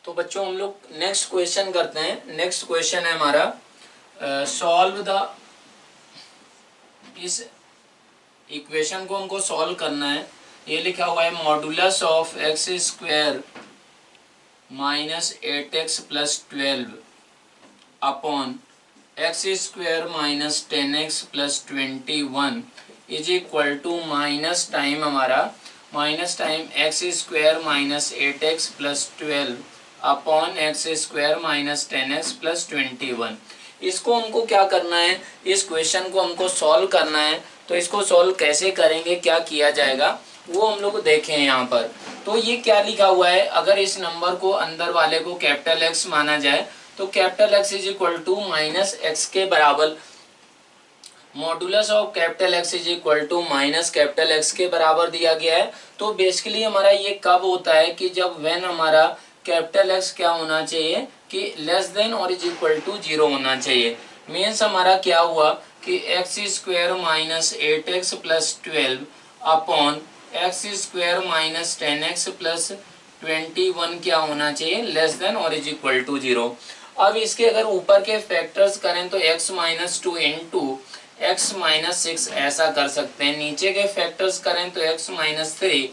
तो बच्चों हम लोग नेक्स्ट क्वेश्चन करते हैं। नेक्स्ट क्वेश्चन है हमारा सॉल्व द, इस इक्वेशन को हमको सॉल्व करना है। ये लिखा हुआ है modulus of x square minus 8x plus 12 upon x square minus 10x plus 21 is equal to minus time हमारा minus time x square minus 8x plus 12 upon x square minus 10x plus 21। इसको हमको क्या करना है, इस question को हमको solve करना है। तो इसको सॉल्व कैसे करेंगे, क्या किया जाएगा वो हम लोग देखें यहाँ पर। तो ये क्या लिखा हुआ है, अगर इस नंबर को अंदर वाले को कैपिटल एक्स माना जाए तो capital x is equal to minus x के बराबर, modulus of capital x is equal to minus capital x के बराबर दिया गया है। तो बेसिकली हमारा ये कब होता है कि जब व्हेन हमारा कैपिटल एक्स क्या होना चाहिए कि लेस देन और इज इक्वल टू 0 होना चाहिए। मीन्स हमारा क्या हुआ कि x square minus 8x plus 12 upon x square minus 10x plus 21 क्या होना चाहिए, लेस देन और इज इक्वल टू 0। अब इसके अगर ऊपर के फैक्टर्स करें तो x minus 2 into x minus 6 ऐसा कर सकते हैं। नीचे के फैक्टर्स करें तो x minus 3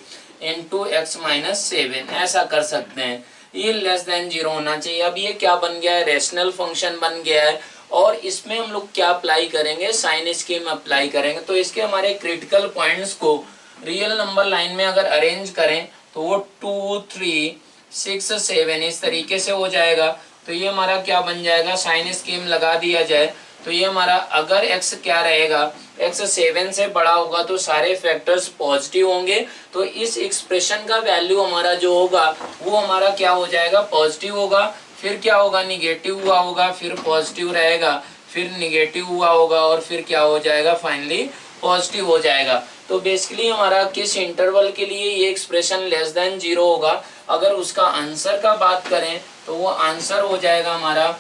into x minus 7 ऐसा कर सकते हैं। ये लेस देन 0 होना चाहिए। अब ये क्या बन गया है, रेशनल फंक्शन बन गया है। और इसमें हम लोग क्या अप्लाई करेंगे, साइन स्कीम अप्लाई करेंगे। तो इसके हमारे क्रिटिकल पॉइंट्स को रियल नंबर लाइन में अगर अरेंज करें तो वो 2, 3, 6, 7 इस तरीके से हो जाएगा। तो ये हमारा क्या बन जाएगा, साइन स्कीम लगा दिया जाए तो ये हमारा अगर x क्या रहेगा, x 7 से बड़ा होगा तो सारे फैक्टर्स पॉजिटिव होंगे। तो इस एक्सप्रेशन का वैल्यू हमारा जो होगा वो हमारा क्या हो जाएगा, पॉजिटिव होगा। फिर क्या होगा, निगेटिव हुआ होगा, फिर पॉजिटिव रहेगा, फिर निगेटिव हुआ होगा और फिर क्या हो जाएगा, फाइनली पॉजिटिव हो जाएगा। तो बेसिकली हमारा किस इंटरवल के लिए ये एक्सप्रेशन लेस देन 0 होगा। अगर उसका आंसर का बात करें तो वो आंसर हो जाएगा हमारा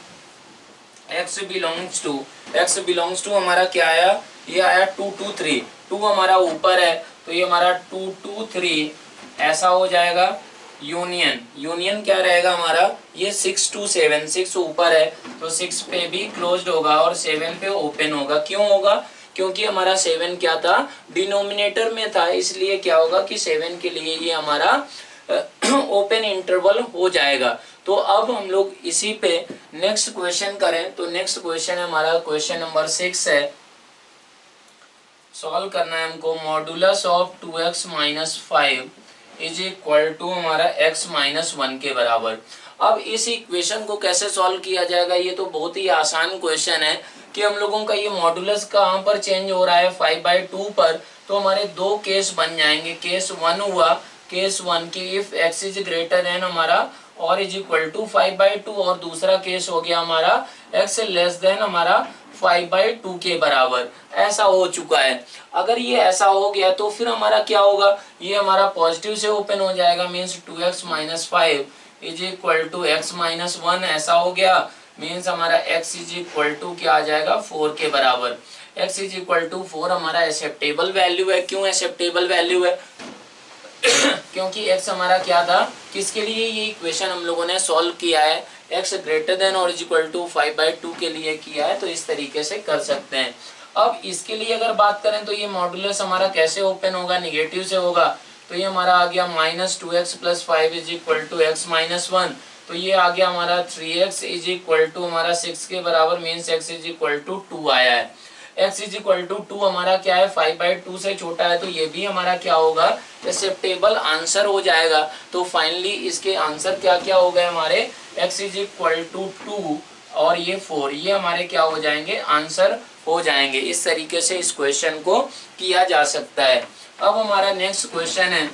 x बिलोंग्स टू हमारा क्या आया, ये आया 2 2 3, 2 हमारा ऊपर है तो ये हमारा 2 2 3 ऐसा हो जाएगा। यूनियन क्या रहेगा हमारा, ये 6 2 7, 6 ऊपर है तो 6 पे भी क्लोज्ड होगा और 7 पे ओपन होगा। क्यों होगा, क्योंकि हमारा 7 क्या था, डिनोमिनेटर में था, इसलिए क्या होगा कि 7 के लिए ये हमारा ओपन इंटरवल हो जाएगा। तो अब हम लोग इसी पे नेक्स्ट क्वेश्चन करें। तो नेक्स्ट क्वेश्चन है हमारा क्वेश्चन नंबर 6 है, सॉल्व करना है हमको। Modulus of 2x minus 5 is equal to हमारा x माइनस 1 के बराबर। अब इस इक्वेशन को कैसे सॉल्व किया जाएगा, ये तो बहुत ही आसान क्वेश्चन है कि हम लोगों का ये मॉडुलस कहाँ पर चेंज हो रहा है, 5/2 पर। तो हमारे दो केस बन जाएंगे। केस 1 हुआ, केस 1 की if x is greater then हमारा और इज इक्वल टू 5/2, और दूसरा केस हो गया हमारा x लेस देन हमारा 5/2 के बराबर। ऐसा हो चुका है। अगर ये ऐसा हो गया तो फिर हमारा क्या होगा, ये हमारा पॉजिटिव से ओपन हो जाएगा। Means 2x minus 5 is equal to x minus 1 ऐसा हो गया। मीन्स हमारा x इज इक्वल टू क्या आ जाएगा, 4 के बराबर। x इज इक्वल टू 4 हमारा एक्सेप्टेबल वैल्यू है। क्यों एक्सेप्टेबल वैल्यू है, क्योंकि x हमारा क्या था, किसके लिए ये इक्वेशन हम लोगों ने सॉल्व किया है, x ग्रेटर देन और इज इक्वल टू 5/2 के लिए किया है। तो इस तरीके से कर सकते हैं। अब इसके लिए अगर बात करें तो ये मॉडुलस हमारा कैसे ओपन होगा, निगेटिव से होगा। तो ये हमारा आ गया minus 2x plus 5 is equal to x minus 1। तो ये आ गया हमारा 3x इज इक्वल टू हमारा 6 के बराबर। Means x is equal to 2 आया है। x इज इक्वल टू 2 हमारा क्या है, 5/2 से छोटा है। तो ये भी हमारा क्या होगा, एक्सेप्टेबल आंसर हो जाएगा। तो फाइनली इसके आंसर क्या क्या हो गए हमारे, x इज इक्वल टू 2 और ये 4, ये हमारे क्या हो जाएंगे, आंसर हो जाएंगे। इस तरीके से इस क्वेश्चन को किया जा सकता है। अब हमारा नेक्स्ट क्वेश्चन है,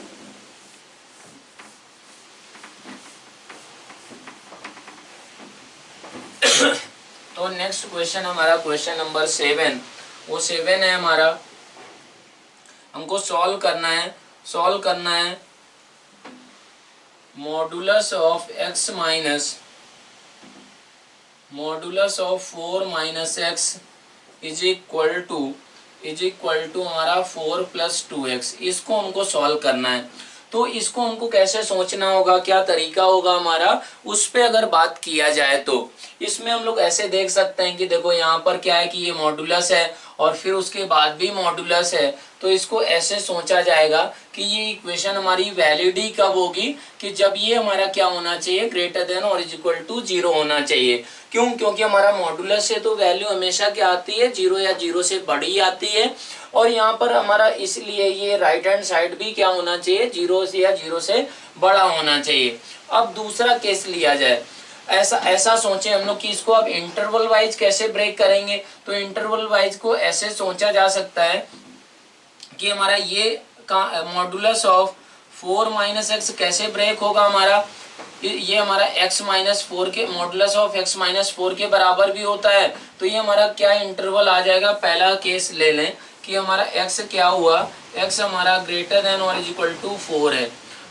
तो नेक्स्ट क्वेश्चन हमारा क्वेश्चन नंबर 7, वो 7 है हमारा, हमको सॉल्व करना है modulus of x minus modulus of 4 minus x is equal to हमारा 4 प्लस 2x। इसको हमको सॉल्व करना है। तो इसको हमको कैसे सोचना होगा, क्या तरीका होगा हमारा, उस पे अगर बात किया जाए तो इसमें हम लोग ऐसे देख सकते हैं कि देखो यहाँ पर क्या है कि ये मॉडुलस है और फिर उसके बाद भी मॉडुलस है, तो इसको ऐसे सोचा जाएगा कि ये इक्वेशन हमारी वैलिड ही कब होगी कि जब ये हमारा क्या होना चाहिए, ग्रेटर देन और इज इक्वल टू 0 होना चाहिए। क्यों? क्योंकि हमारा मॉडुलस है तो वैल्यू हमेशा क्या आती है, 0 या 0 से बड़ी आती है। और यहाँ पर हमारा इसलिए ये राइट हैंड साइड भी क्या होना चाहिए, 0 से या 0 से बड़ा होना चाहिए। अब दूसरा केस लिया जाए, ऐसा सोचे हम लोग कि इसको अब इंटरवल वाइज कैसे ब्रेक करेंगे। तो इंटरवल वाइज को ऐसे सोचा जा सकता है कि हमारा ये मॉडुलस ऑफ 4 माइनस एक्स कैसे ब्रेक होगा हमारा, ये हमारा x माइनस 4 के मॉडुलस ऑफ x माइनस 4 के बराबर भी होता है। तो ये हमारा क्या इंटरवल आ जाएगा, पहला केस ले लें कि हमारा x क्या हुआ, x हमारा ग्रेटर देन और इज इक्वल टू 4 है।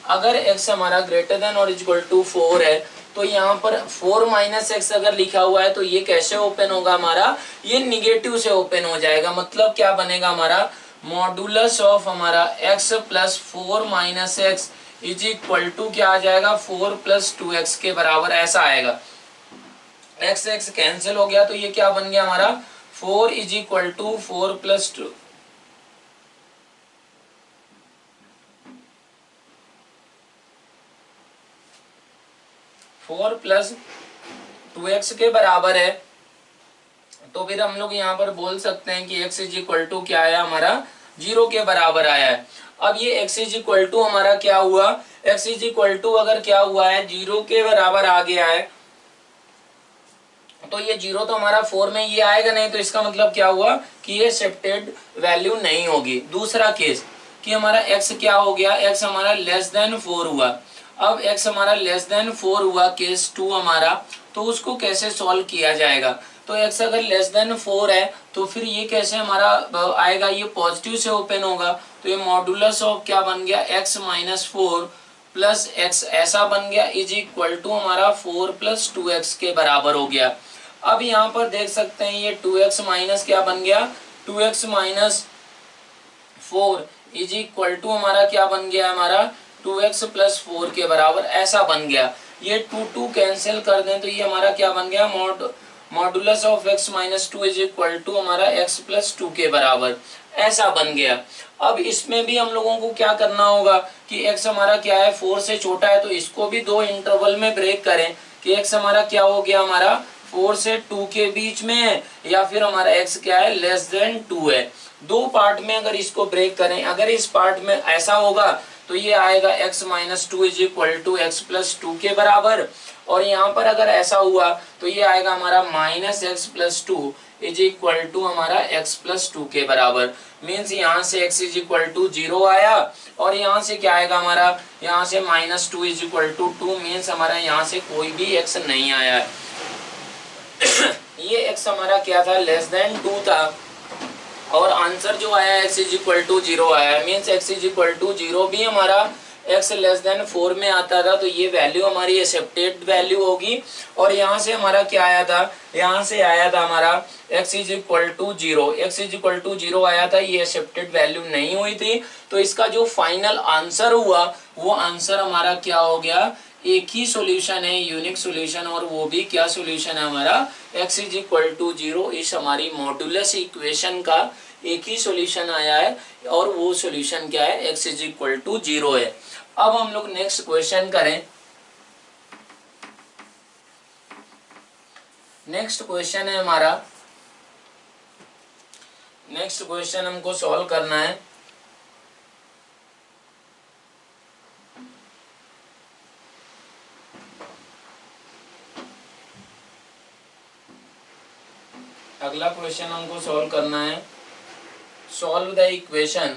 अगर x हमारा ग्रेटर देन और इज इक्वल टू 4 है तो यहाँ पर 4 माइनस एक्स अगर लिखा हुआ है तो ये कैसे ओपन होगा हमारा, ये निगेटिव से ओपन हो जाएगा। मतलब क्या बनेगा हमारा, मॉडुलस ऑफ हमारा x plus 4 minus x is equal to क्या आ जाएगा, 4 प्लस 2x के बराबर ऐसा आएगा। x x कैंसिल हो गया तो ये क्या बन गया हमारा, 4 is equal to 4 plus 2 4 plus 2x के बराबर है। तो फिर हम लोग यहाँ पर बोल सकते हैं कि x इज इक्वल टू क्या आया हमारा, 0 के बराबर आया है। अब ये x इज इक्वल टू हमारा क्या हुआ, x इज इक्वल टू अगर क्या हुआ है, 0 के बराबर आ गया है, तो ये 0 तो हमारा 4 में ये आएगा नहीं, तो इसका मतलब क्या हुआ कि ये एक्सेप्टेड वैल्यू नहीं होगी। दूसरा केस कि हमारा x क्या हो गया, x हमारा लेस देन 4 हुआ। अब x हमारा लेस देन 4 हुआ, केस 2 हमारा, तो उसको कैसे सॉल्व किया जाएगा। तो x अगर लेस देन 4 है तो फिर ये कैसे हमारा आएगा, ये पॉजिटिव से ओपन होगा। तो ये मॉडुलस ऑफ क्या बन गया, x माइनस 4 प्लस x ऐसा बन गया इज इक्वल टू हमारा 4 प्लस 2x के बराबर हो गया। अब यहाँ पर देख सकते हैं ये 2x माइनस क्या बन गया, 2x minus 4 is equal to हमारा क्या बन गया, हमारा 2x प्लस 4 के बराबर ऐसा बन गया। ये 2 कैंसिल कर दें तो ये हमारा क्या बन गया, modulus of x minus 2 is equal to हमारा x प्लस 2 के बराबर ऐसा बन गया। अब इसमें भी हम लोगों को क्या करना होगा कि x हमारा क्या है, 4 से छोटा है, तो इसको भी दो इंटरवल में ब्रेक करें कि x हमारा क्या हो गया, हमारा 4 से 2 के बीच में है, या फिर हमारा x क्या है, लेस देन 2 है। दो पार्ट में अगर इसको ब्रेक करें, अगर इस पार्ट में ऐसा होगा तो ये आएगा x minus 2 is equal to x plus 2 के बराबर, और यहाँ पर अगर ऐसा हुआ तो ये आएगा हमारा minus x plus 2 is equal to हमारा x प्लस 2 के बराबर। मीन्स यहाँ से x इज इक्वल टू 0 आया, और यहाँ से क्या आएगा हमारा, यहाँ से minus 2 is equal to 2, means हमारा यहाँ से कोई भी x नहीं आया है। ये x हमारा क्या था, लेस देन 2 था, और आंसर जो आया x इज इक्वल टू 0 आया। Means x is equal to 0 भी हमारा x लेस देन 4 में आता था, तो ये वैल्यू हमारी एक्सेप्टेड वैल्यू होगी। और यहाँ से हमारा क्या आया था, यहाँ से आया था हमारा x is equal to 0, x is equal to 0 आया था, ये एक्सेप्टेड वैल्यू नहीं हुई थी। तो इसका जो फाइनल आंसर हुआ वो आंसर हमारा क्या हो गया, एक ही सॉल्यूशन है, यूनिक सॉल्यूशन, और वो भी क्या सॉल्यूशन है हमारा, x इज इक्वल टू 0 इस हमारी मॉडुलस इक्वेशन का एक ही सॉल्यूशन आया है, और वो सॉल्यूशन क्या है, x इज इक्वल टू 0 है। अब हम लोग नेक्स्ट क्वेश्चन करें। नेक्स्ट क्वेश्चन है हमारा, नेक्स्ट क्वेश्चन हमको सॉल्व करना है। अगला क्वेश्चन हमको सॉल्व करना है, सॉल्व द इक्वेशन,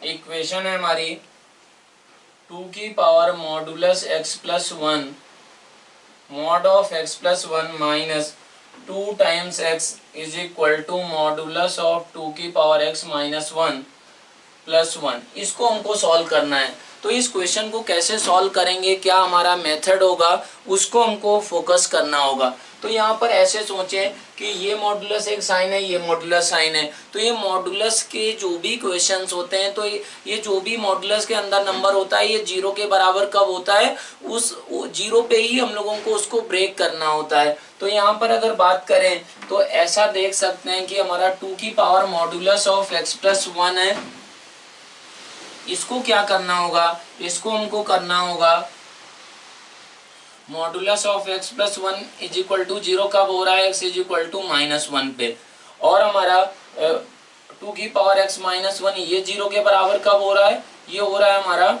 इक्वेशन है हमारी 2 की power modulus x plus 1 mod of x plus 1 minus 2 times x is equal to modulus of 2 की पावर x माइनस 1 प्लस 1। इसको हमको सॉल्व करना है। तो इस क्वेश्चन को कैसे सॉल्व करेंगे, क्या हमारा मेथड होगा, उसको हमको फोकस करना होगा। तो यहाँ पर ऐसे सोचें कि ये मॉडुलस एक साइन है, ये मॉडुलस साइन है, तो ये मॉडुलस के जो भी क्वेश्चंस होते हैं, तो ये जो भी मॉडुलस के अंदर नंबर होता है ये जीरो के बराबर कब होता है, उस जीरो पे ही हम लोगों को उसको ब्रेक करना होता है। तो यहाँ पर अगर बात करें तो ऐसा देख सकते हैं कि हमारा 2 की power modulus of x plus 1 है। इसको क्या करना होगा, इसको हमको करना होगा modulus of x plus 1 is equal to 0 कब हो रहा है, x इज इक्वल टू -1 पे, और हमारा 2 की पावर x माइनस 1 ये 0 के बराबर कब हो रहा है, ये हो रहा है हमारा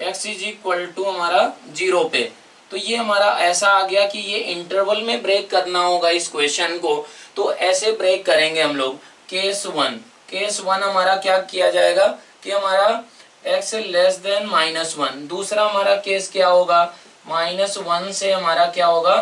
x इज इक्वल टू हमारा 0 पे। तो ये हमारा ऐसा आ गया कि ये इंटरवल में ब्रेक करना होगा इस क्वेश्चन को। तो ऐसे ब्रेक करेंगे हम लोग। केस 1 हमारा क्या किया जाएगा कि हमारा x लेस देन -1। दूसरा हमारा केस क्या होगा, -1 से हमारा क्या होगा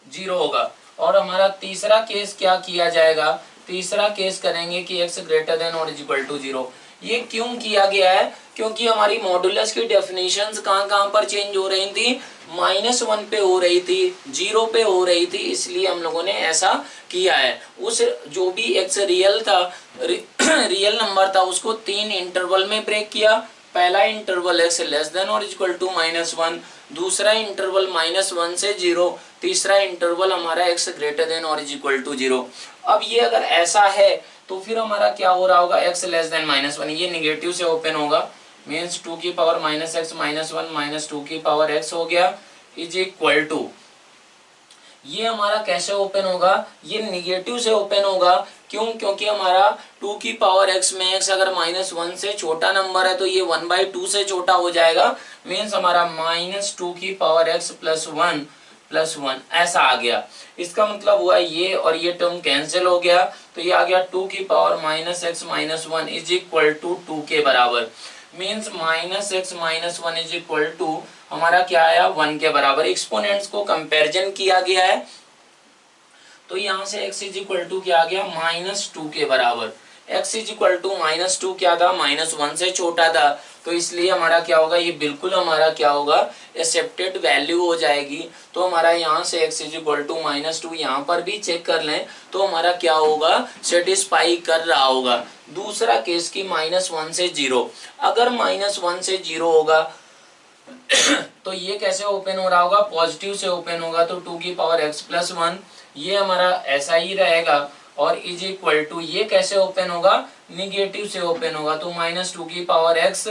0 होगा। और हमारा तीसरा केस क्या किया जाएगा, तीसरा केस करेंगे कि x ग्रेटर देन और इज इक्वल टू 0। ये क्यों किया गया है, क्योंकि हमारी मॉडुलस की डेफिनेशंस कहाँ पर चेंज हो रही थी, -1 पे हो रही थी, 0 पे हो रही थी, इसलिए हम लोगों ने ऐसा किया है। उस जो भी x रियल था, रियल नंबर था, उसको 3 इंटरवल में ब्रेक किया। पहला इंटरवल x लेस देन और इक्वल टू -1, दूसरा इंटरवल -1 से 0, तीसरा इंटरवल हमारा x ग्रेटर देन और इज इक्वल टू 0। अब ये अगर ऐसा है तो फिर हमारा क्या हो रहा होगा, x लेस देन -1, ये निगेटिव से ओपन होगा, मीन्स 2 की पावर -x -1 माइनस 2 की पावर x हो गया इज इक्वल टू, ये हमारा कैसे ओपन होगा, ये निगेटिव से ओपन होगा। क्यों, क्योंकि हमारा 2 की पावर x में x अगर -1 से छोटा नंबर है तो ये 1/2 से छोटा हो जाएगा, मीन्स हमारा -2 की पावर x प्लस 1 ऐसा आ गया। इसका मतलब हुआ ये और ये टर्म कैंसिल हो गया, तो ये आ गया 2 की power -x -1 is equal to 2 के बराबर, means -x -1 is equal to हमारा क्या आया 1 के बराबर। एक्सपोनेंट्स को कंपैरिजन किया गया है, तो यहाँ से x इज इक्वल टू क्या आ गया -2 के बराबर। x इज इक्वल टू -2 क्या था, -1 से छोटा था, तो इसलिए हमारा क्या होगा, ये बिल्कुल हमारा क्या होगा एक्सेप्टेड वैल्यू हो जाएगी। तो हमारा यहाँ से x इज इक्वल टू -2 यहाँ पर भी चेक कर लें तो हमारा क्या होगा, सेटिस्फाई कर रहा होगा। दूसरा केस की -1 से 0, अगर -1 से 0 होगा तो ये कैसे ओपन हो रहा होगा, पॉजिटिव से ओपन होगा, तो 2 की पावर x प्लस 1 ये हमारा ऐसा ही रहेगा, और इज इक्वल टू ये कैसे ओपन होगा, निगेटिव से ओपन होगा, तो -2 की पावर x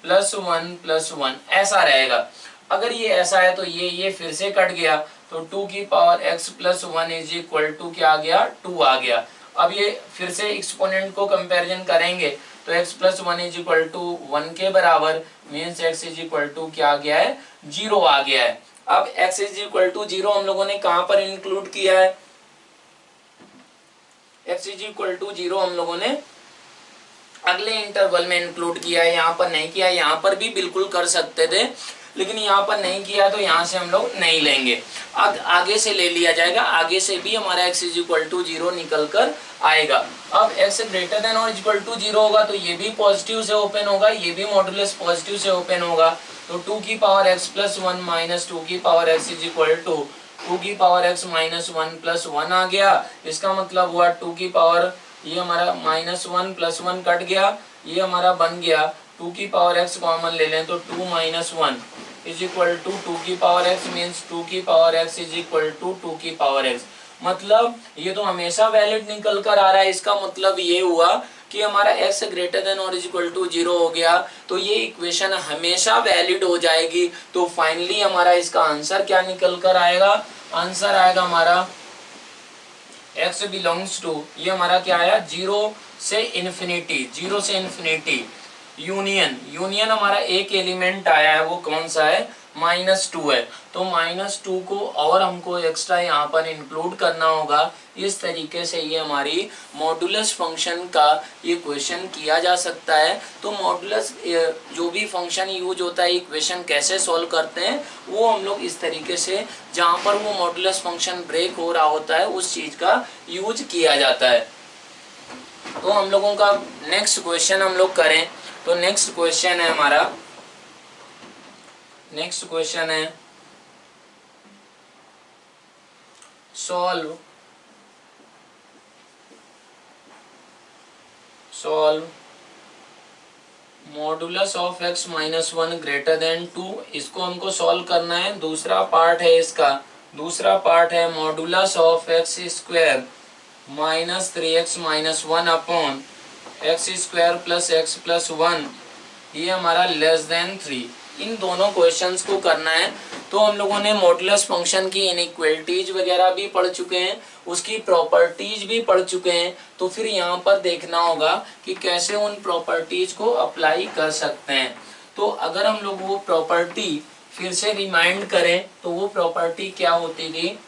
प्लस 1 ऐसा रहेगा। अगर ये ऐसा है तो ये फिर से कट गया, तो 2 की power x plus 1 is equal to क्या आ गया, 2 आ गया। अब ये फिर से एक्सपोनेंट को कंपैरिजन करेंगे तो x plus 1 is equal to 1 के बराबर, means x is equal to क्या आ गया है, 0 आ गया है। अब x इज इक्वल टू 0 हम लोगों ने कहां पर इंक्लूड किया है, x इज इक्वल टू 0 हम लोगों ने अगले इंटरवल में इंक्लूड किया है, यहाँ पर नहीं किया। यहाँ पर भी बिल्कुल कर सकते थे, लेकिन यहाँ पर नहीं किया, तो यहाँ से हम लोग नहीं लेंगे, आगे से ले लिया जाएगा। आगे से भी हमारा x इज इक्वल टू 0 निकल कर आएगा। अब x ग्रेटर देन और इक्वल टू 0 होगा तो ये भी पॉजिटिव से ओपन होगा, ये भी मॉडुलस पॉजिटिव से ओपन होगा, तो 2 की पावर x प्लस 1 माइनस 2 की power x is equal to 2 की पावर x माइनस 1 प्लस 1 आ गया। इसका मतलब हुआ 2 की पावर, ये हमारा -1 प्लस 1 कट गया, ये हमारा बन गया 2 की पावर x कॉमन ले लें तो 2 माइनस 1 इज इक्वल टू 2 की पावर x, मीन्स 2 की power x is equal to 2 की पावर x। मतलब ये तो हमेशा वैलिड निकल कर आ रहा है। इसका मतलब ये हुआ कि हमारा x ग्रेटर देन और इज इक्वल टू 0 हो गया, तो ये इक्वेशन हमेशा वैलिड हो जाएगी। तो फाइनली हमारा इसका आंसर क्या निकल कर आएगा, आंसर आएगा हमारा x बिलोंग्स टू, ये हमारा क्या आया 0 से इन्फिनिटी यूनियन हमारा एक एलिमेंट आया है, वो कौन सा है, -2 है। तो -2 को और हमको एक्स्ट्रा यहाँ पर इंक्लूड करना होगा। इस तरीके से ये हमारी मॉडुलस फंक्शन का ये क्वेश्चन किया जा सकता है। तो मॉडुलस जो भी फंक्शन यूज होता है, इक्वेशन कैसे सॉल्व करते हैं, वो हम लोग इस तरीके से जहाँ पर वो मॉडुलस फंक्शन ब्रेक हो रहा होता है उस चीज़ का यूज किया जाता है। तो हम लोगों का नेक्स्ट क्वेश्चन हम लोग करें तो नेक्स्ट क्वेश्चन है हमारा, नेक्स्ट क्वेश्चन है solve modulus of x minus one greater then 2। इसको हमको सॉल्व करना है। दूसरा पार्ट है इसका, दूसरा पार्ट है modulus of x square minus 3x minus one upon x square plus x plus one, ये हमारा लेस देन 3। इन दोनों क्वेश्चंस को करना है। तो हम लोगों ने मॉडुलस फंक्शन की इनइक्वालिटीज वगैरह भी पढ़ चुके हैं, उसकी प्रॉपर्टीज भी पढ़ चुके हैं। तो फिर यहाँ पर देखना होगा कि कैसे उन प्रॉपर्टीज को अप्लाई कर सकते हैं। तो अगर हम लोग वो प्रॉपर्टी फिर से रिमाइंड करें तो वो प्रॉपर्टी क्या होती थी,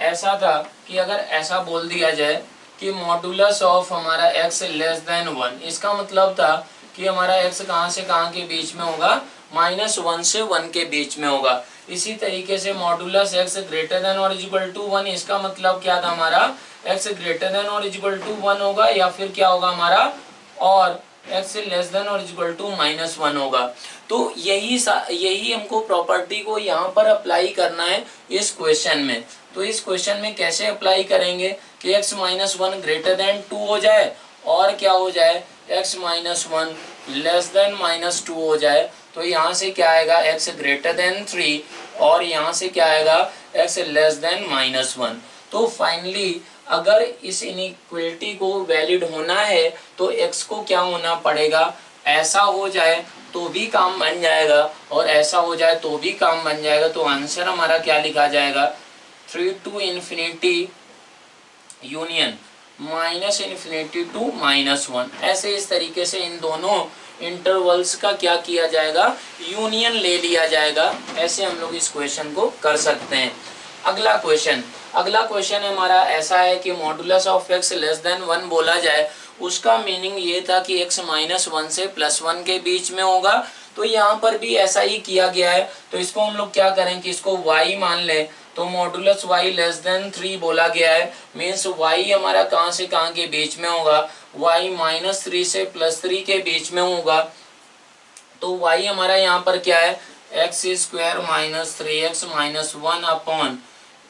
ऐसा था कि अगर ऐसा बोल दिया जाए कि मॉडुलस ऑफ हमारा x लेस देन 1, इसका मतलब था कि हमारा x कहाँ से कहाँ के बीच में होगा, -1 से 1 के बीच में होगा। इसी तरीके से मॉडुलस x ग्रेटर देन और इक्वल टू 1, इसका मतलब क्या था, हमारा x ग्रेटर देन और इक्वल टू 1 होगा, या फिर क्या होगा हमारा, और x लेस देन और इक्वल टू -1 होगा। तो यही हमको प्रॉपर्टी को यहाँ पर अप्लाई करना है इस क्वेश्चन में। तो इस क्वेश्चन में कैसे अप्लाई करेंगे कि x minus one greater then 2 हो जाए और क्या हो जाए, x minus one less then -2 हो जाए। तो यहाँ से क्या आएगा, x ग्रेटर देन 3, और यहाँ से क्या आएगा, x लेस देन -1। तो फाइनली अगर इस इनइक्वालिटी को वैलिड होना है तो x को क्या होना पड़ेगा, ऐसा हो जाए तो भी काम बन जाएगा और ऐसा हो जाए तो भी काम बन जाएगा। तो आंसर हमारा क्या लिखा जाएगा, 3 to infinity union -infinity to -1। ऐसे इस तरीके से इन दोनों इंटरवल्स का क्या किया जाएगा, यूनियन ले लिया जाएगा। ऐसे हम लोग इस क्वेश्चन को कर सकते हैं। अगला क्वेश्चन हमारा ऐसा है कि modulus of x less then 1 बोला जाए, उसका मीनिंग ये था कि x -1 से +1 के बीच में होगा। तो यहाँ पर भी ऐसा ही किया गया है। तो इसको हम लोग क्या करें कि इसको y मान लें। तो मॉडुलस y लेस देन 3 बोला गया है, मीन्स y हमारा कहाँ से कहाँ के बीच में होगा, y -3 से +3 के बीच में होगा। तो y हमारा यहाँ पर क्या है, x square minus 3x minus 1 upon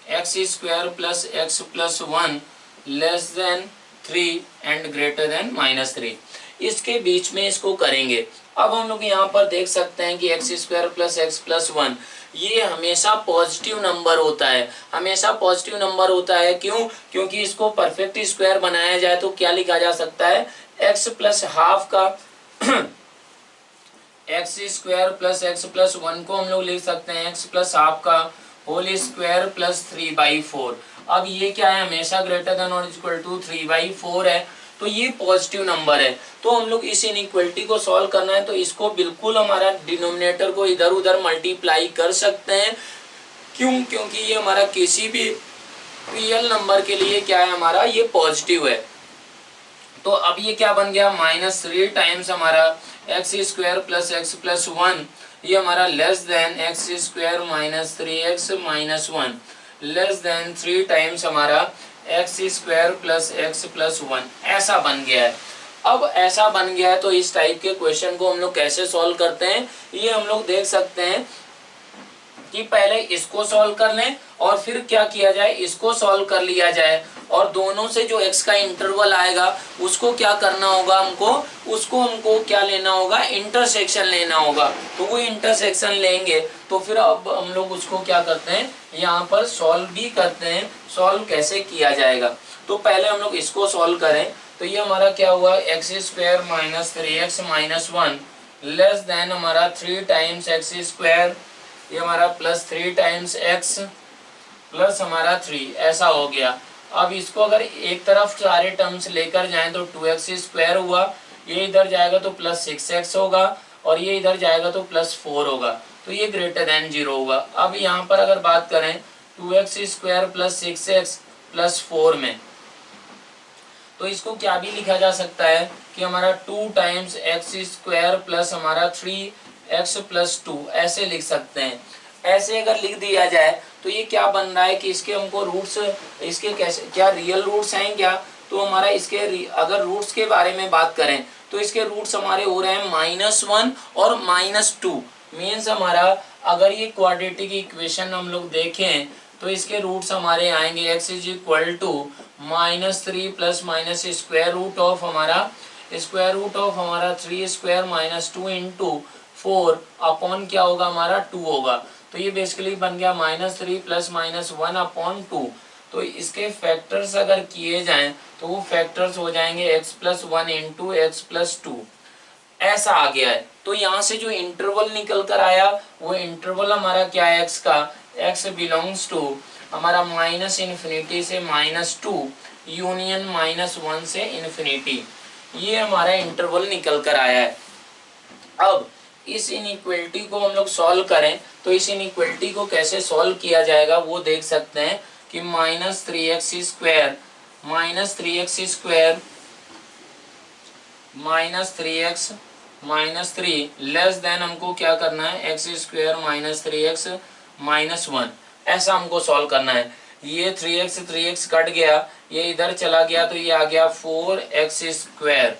x square plus x plus 1 less than 3 and greater than -3, इसके बीच में इसको करेंगे। अब हम लोग यहाँ पर देख सकते हैं कि x square plus x plus 1 ये हमेशा पॉजिटिव नंबर होता है, हमेशा पॉजिटिव नंबर होता है। क्यों, क्योंकि इसको परफेक्ट स्क्वायर बनाया जाए तो क्या लिखा जा सकता है, एक्स प्लस हाफ का x square plus x plus 1 को हम लोग लिख सकते हैं एक्स प्लस हाफ का होल स्क्वायर प्लस 3/4। अब ये क्या है, हमेशा ग्रेटर देन और इक्वल टू 3/4 है। तो ये पॉजिटिव नंबर है। तो हम लोग इस इनइक्वालिटी को सॉल्व करना है तो इसको बिल्कुल हमारा डिनोमिनेटर को इधर उधर मल्टीप्लाई कर सकते हैं। क्यों, क्योंकि ये हमारा किसी भी रियल नंबर के लिए क्या है, हमारा ये पॉजिटिव है। तो अब ये क्या बन गया, -3 टाइम्स हमारा x square plus x plus 1, ये हमारा less than x square minus 3x minus 1 less than 3 times हमारा x square plus x plus 1, ऐसा बन गया है। अब ऐसा बन गया है तो इस टाइप के क्वेश्चन को हम लोग कैसे सॉल्व करते हैं, ये हम लोग देख सकते हैं कि पहले इसको सॉल्व कर लें और फिर क्या किया जाए, इसको सॉल्व कर लिया जाए, और दोनों से जो x का इंटरवल आएगा उसको क्या करना होगा, हमको क्या लेना होगा, इंटरसेक्शन लेना होगा। तो वो इंटरसेक्शन लेंगे तो फिर अब हम लोग उसको क्या करते हैं, यहाँ पर सॉल्व भी करते हैं। सॉल्व कैसे किया जाएगा, तो पहले हम लोग इसको सॉल्व करें। तो ये हमारा क्या हुआ, x square minus 3x minus 1 less then हमारा 3 टाइम्स एक्स स्क्वायर, ये हमारा प्लस 3 टाइम्स एक्स प्लस हमारा 3, ऐसा हो गया। अब इसको अगर एक तरफ सारे टर्म्स लेकर जाएं तो 2x स्क्वायर हुआ, ये इधर जाएगा तो प्लस 6x होगा, और ये इधर जाएगा तो प्लस 4 होगा। तो ये ग्रेटर देन 0 होगा। अब यहाँ पर अगर बात करें 2x square plus 6x plus 4 में, तो इसको क्या भी लिखा जा सकता है कि हमारा 2 टाइम्स एक्स स्क्वायर प्लस हमारा 3x प्लस 2, ऐसे लिख सकते हैं। ऐसे अगर लिख दिया जाए तो ये क्या बन रहा है कि इसके हमको रूट्स, इसके कैसे क्या रियल रूट्स हैं क्या, तो हमारा इसके अगर रूट्स के बारे में बात करें तो इसके रूट्स हमारे हो रहे हैं -1 और -2। मीन्स हमारा अगर ये क्वाड्रेटिक इक्वेशन हम लोग देखें तो इसके रूट्स हमारे आएंगे x is equal to -3 plus minus square root of हमारा 3 स्क्वायर -2 इंटू 4 अपॉन क्या होगा हमारा 2 होगा। तो ये बेसिकली बन गया -3 प्लस -1 अपॉन 2। तो इसके फैक्टर्स अगर किए जाएं तो वो फैक्टर्स हो जाएंगे x+1 इंटू x+2, ऐसा आ गया है। तो यहाँ से जो इंटरवल निकल कर आया वो इंटरवल हमारा क्या है x का, x बिलोंग्स टू हमारा -∞ से -2 यूनियन -1 से इन्फिनिटी, ये हमारा इंटरवल निकल कर आया है। अब इस इनइक्वालिटी को हम लोग सॉल्व करें तो इस इनइक्वालिटी को कैसे सॉल्व किया जाएगा वो देख सकते हैं कि -3x square -3x less than हमको क्या करना है x स्क्वायर -3x -1, ऐसा हमको सॉल्व करना है। ये 3x कट गया, ये इधर चला गया तो ये आ गया 4x स्क्वायर,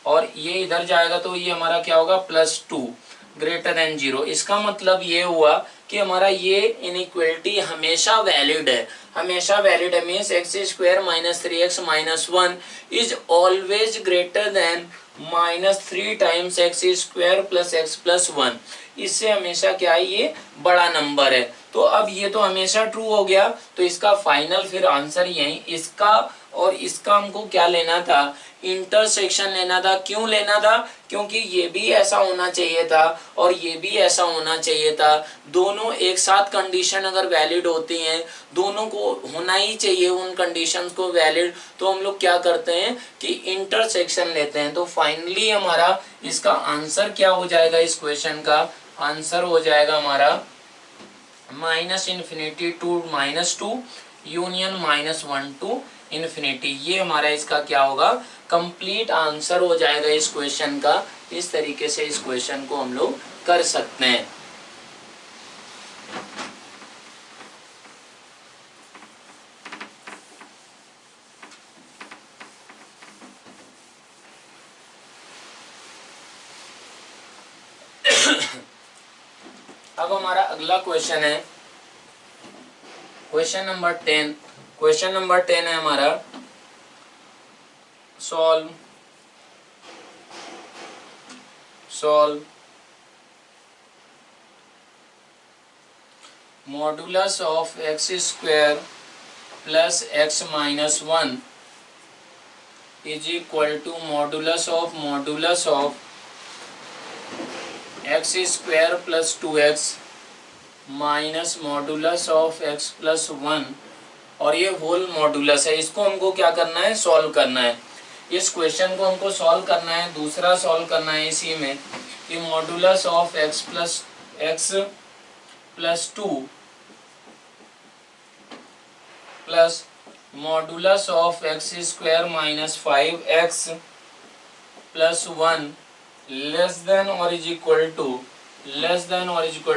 और ये इधर जाएगा तो ये हमारा क्या होगा +2 ग्रेटर देन 0। इसका मतलब ये हुआ कि हमारा ये इनइक्वालिटी हमेशा वैलिड है, means x square -3x -1 is always greater than -3 times x square plus x+1। इससे हमेशा क्या है, ये बड़ा नंबर है। तो अब ये तो हमेशा ट्रू हो गया, तो इसका फाइनल फिर आंसर यही, इसका और इसका हमको क्या लेना था, इंटरसेक्शन लेना था। क्यों लेना था, क्योंकि ये भी ऐसा होना चाहिए था और ये भी ऐसा होना चाहिए था। दोनों एक साथ कंडीशन अगर वैलिड होती हैं, दोनों को होना ही चाहिए उन कंडीशंस को वैलिड, तो हम लोग क्या करते हैं कि इंटरसेक्शन लेते हैं। तो फाइनली हमारा इसका आंसर क्या हो जाएगा, इस क्वेश्चन का आंसर हो जाएगा हमारा -∞ टू -2 यूनियन -1 टू इन्फिनिटी। ये हमारा इसका क्या होगा, कंप्लीट आंसर हो जाएगा इस क्वेश्चन का। इस तरीके से इस क्वेश्चन को हम लोग कर सकते हैं। अब हमारा अगला क्वेश्चन है क्वेश्चन नंबर 10। क्वेश्चन नंबर 10 है हमारा solve modulus of x square plus x -1 is equal to modulus of x square plus 2x minus modulus of x+1, और ये होल मॉडुलस है। इसको हमको क्या करना है, सॉल्व करना है। इस क्वेश्चन को हमको सॉल्व करना है। दूसरा सॉल्व करना है इसी में कि modulus of x+2 plus modulus of x square -5x+1 less than और is equal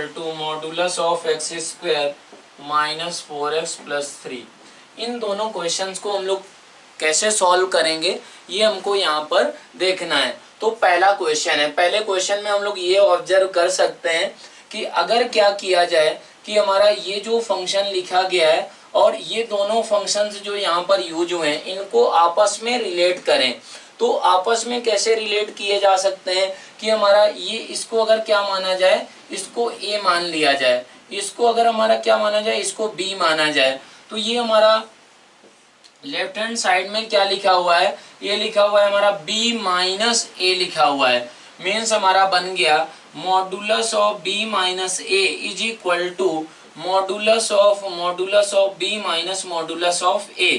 to modulus of x square -4x+3। इन दोनों क्वेश्चंस को हम लोग कैसे सॉल्व करेंगे ये हमको यहाँ पर देखना है। तो पहला क्वेश्चन है, पहले क्वेश्चन में हम लोग ये ऑब्जर्व कर सकते हैं कि अगर क्या किया जाए कि हमारा ये जो फंक्शन लिखा गया है और ये दोनों फंक्शंस जो यहाँ पर यूज हुए हैं इनको आपस में रिलेट करें। तो आपस में कैसे रिलेट किए जा सकते हैं कि हमारा ये, इसको अगर क्या माना जाए, इसको a मान लिया जाए, इसको अगर हमारा क्या माना जाए, इसको b माना जाए। तो ये हमारा लेफ्ट हैंड साइड में क्या लिखा हुआ है, ये लिखा हुआ है हमारा b - a लिखा हुआ है। मीन्स हमारा बन गया modulus of b - a is equal to modulus of b minus modulus of a,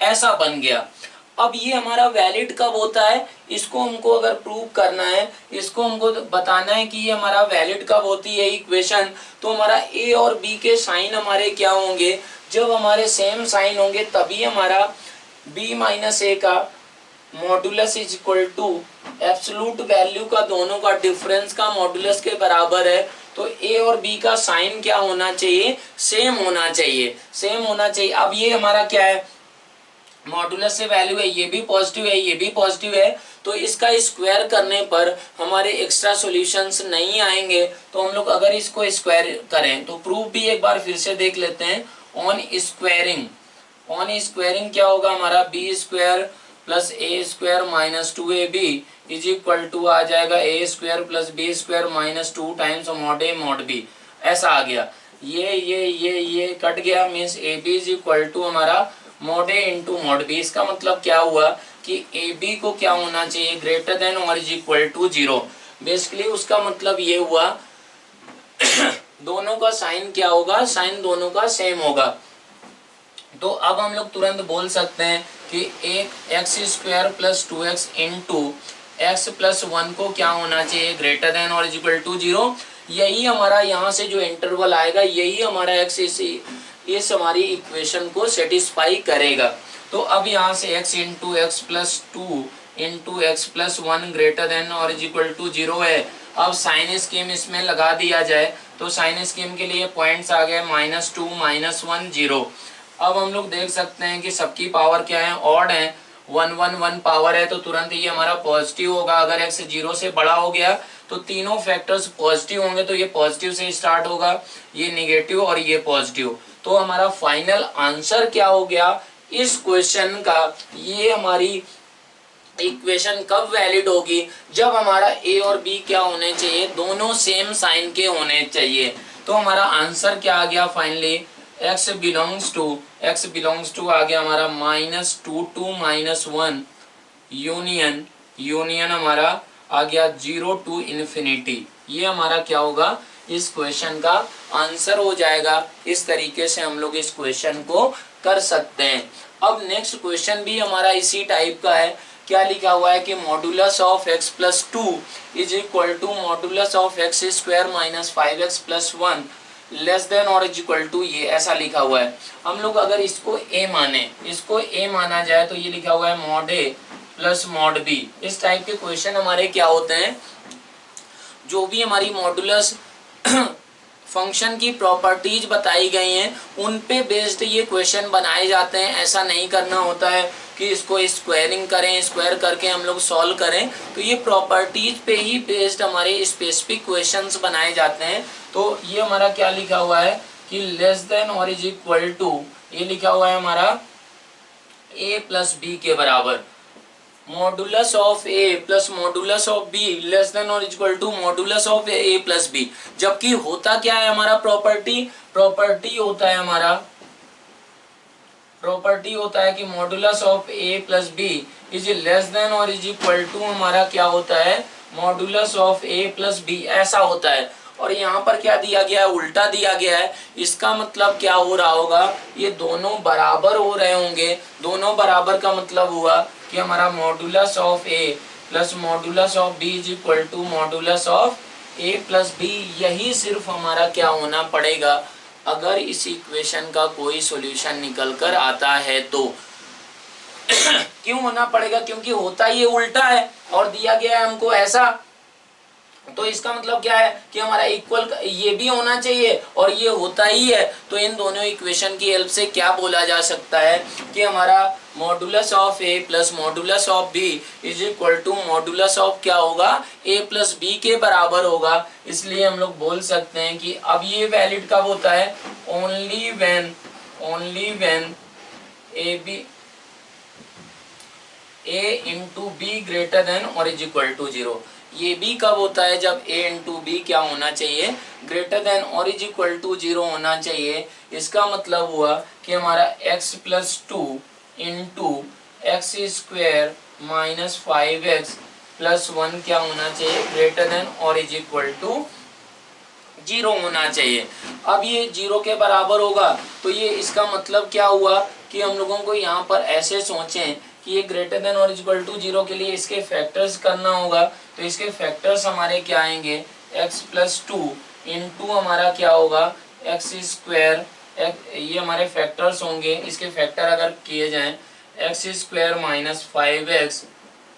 ऐसा बन गया। अब ये हमारा वैलिड कब होता है, इसको हमको अगर प्रूव करना है, इसको हमको बताना है कि ये हमारा वैलिड कब होती है इक्वेशन। तो हमारा a और b के साइन हमारे क्या होंगे, जब हमारे सेम साइन होंगे तभी हमारा b - a का modulus is equal to absolute value का दोनों का डिफरेंस का मॉडुलस के बराबर है। तो a और b का साइन क्या होना चाहिए, सेम होना चाहिए। अब ये हमारा क्या है, मॉडुलस से वैल्यू है, ये भी पॉजिटिव है, ये भी पॉजिटिव है, तो इसका स्क्वायर करने पर हमारे एक्स्ट्रा सॉल्यूशंस नहीं आएंगे। तो हम लोग अगर इसको स्क्वायर करें तो प्रूफ भी एक बार फिर से देख लेते हैं। ऑन स्क्वायरिंग क्या होगा हमारा, b square plus a square minus 2ab is equal to आ जाएगा a square plus b square minus 2 times mod a mod b. ऐसा आ गया, ये कट गया, means a b is equal to हमारा mod a into mod b. इसका मतलब क्या हुआ कि ए बी को क्या होना चाहिए, ग्रेटर देन और इज इक्वल टू 0। बेसिकली उसका मतलब ये हुआ दोनों का साइन क्या होगा, साइन दोनों का सेम होगा। तो अब हम लोग तुरंत बोल सकते हैं कि एक x square plus 2x into x plus 1 को क्या होना चाहिए, ग्रेटर देन और इज इक्वल टू 0। यही हमारा यहाँ से जो इंटरवल आएगा यही हमारा एक्स इस हमारी इक्वेशन को सेटिस्फाई करेगा। तो अब यहाँ से x into x plus 2 into x plus 1 greater than और इज इक्वल टू 0 है। अब साइन स्कीम इसमें लगा दिया जाए तो साइन स्कीम के लिए पॉइंट्स आ गए -2 -1 0। अब हम लोग देख सकते हैं कि सबकी पावर क्या है, ऑड है, 1 1 1 पावर है, तो तुरंत ये हमारा पॉजिटिव होगा। अगर x 0 से बड़ा हो गया तो तीनों फैक्टर्स पॉजिटिव होंगे, तो ये पॉजिटिव से स्टार्ट होगा, ये निगेटिव और ये पॉजिटिव। तो हमारा फाइनल आंसर क्या हो गया इस क्वेश्चन का, ये हमारी इक्वेशन कब वैलिड होगी, जब हमारा ए और बी क्या होने चाहिए, दोनों सेम साइन के होने चाहिए। तो हमारा आंसर क्या आ गया फाइनली, x बिलोंग्स टू आ गया हमारा -2 to -1 यूनियन हमारा आ गया 0 to इन्फिनिटी। ये हमारा क्या होगा, इस क्वेश्चन का आंसर हो जाएगा। इस तरीके से हम लोग इस क्वेश्चन को कर सकते हैं। अब नेक्स्ट क्वेश्चन भी हमारा इसी टाइप का है। क्या लिखा हुआ है कि modulus of x plus 2 is equal to modulus of x square minus 5x plus 1 less than और इज इक्वल टू, ये ऐसा लिखा हुआ है। हम लोग अगर इसको a माने, इसको a माना जाए तो ये लिखा हुआ है mod a plus mod b। इस टाइप के क्वेश्चन हमारे क्या होते हैं, जो भी हमारी मॉडुलस फंक्शन की प्रॉपर्टीज बताई गई हैं उन पे बेस्ड ये क्वेश्चन बनाए जाते हैं। ऐसा नहीं करना होता है कि इसको स्क्वायरिंग करें, स्क्वायर करके हम लोग सॉल्व करें। तो ये प्रॉपर्टीज पे ही बेस्ड हमारे स्पेसिफिक क्वेश्चंस बनाए जाते हैं। तो ये हमारा क्या लिखा हुआ है कि लेस देन और इज इक्वल टू, ये लिखा हुआ है हमारा a प्लस बी के बराबर, modulus of a plus modulus of b less than और equal to modulus of a plus b। जबकि होता क्या है हमारा, प्रॉपर्टी होता है कि modulus of a plus b is less than और इज इक्वल टू हमारा क्या होता है, modulus of a plus b, ऐसा होता है। और यहाँ पर क्या दिया गया है, उल्टा दिया गया है। इसका मतलब क्या हो रहा होगा, ये दोनों बराबर हो रहे होंगे। दोनों बराबर का मतलब हुआ कि हमारा modulus of a plus modulus of b is equal to modulus of a plus b। यही सिर्फ हमारा क्या होना पड़ेगा अगर इस इक्वेशन का कोई सॉल्यूशन निकल कर आता है तो। क्यों होना पड़ेगा, क्योंकि होता ये उल्टा है और दिया गया है हमको ऐसा। तो इसका मतलब क्या है कि हमारा इक्वल ये भी होना चाहिए और ये होता ही है। तो इन दोनों इक्वेशन की हेल्प से क्या बोला जा सकता है कि हमारा modulus of a plus modulus of b is equal to modulus of क्या होगा, a प्लस b के बराबर होगा। इसलिए हम लोग बोल सकते हैं कि अब ये वैलिड कब होता है, only when a into be greater than और इज इक्वल टू 0। ये भी कब होता है, जब a इंटू बी क्या होना चाहिए, ग्रेटर देन और इज इक्वल टू 0 होना चाहिए। इसका मतलब हुआ कि हमारा x plus 2 into x square minus 5x plus 1 क्या होना चाहिए, ग्रेटर देन और इज इक्वल टू 0 होना चाहिए। अब ये 0 के बराबर होगा तो ये इसका मतलब क्या हुआ कि हम लोगों को यहाँ पर ऐसे सोचें कि ये ग्रेटर देन और इक्वल टू 0 के लिए इसके फैक्टर्स करना होगा। तो इसके फैक्टर्स हमारे क्या आएंगे, x प्लस 2 इंटू हमारा क्या होगा एक्स स्क्वायर, ये हमारे फैक्टर्स होंगे। इसके फैक्टर अगर किए जाएं x square minus 5x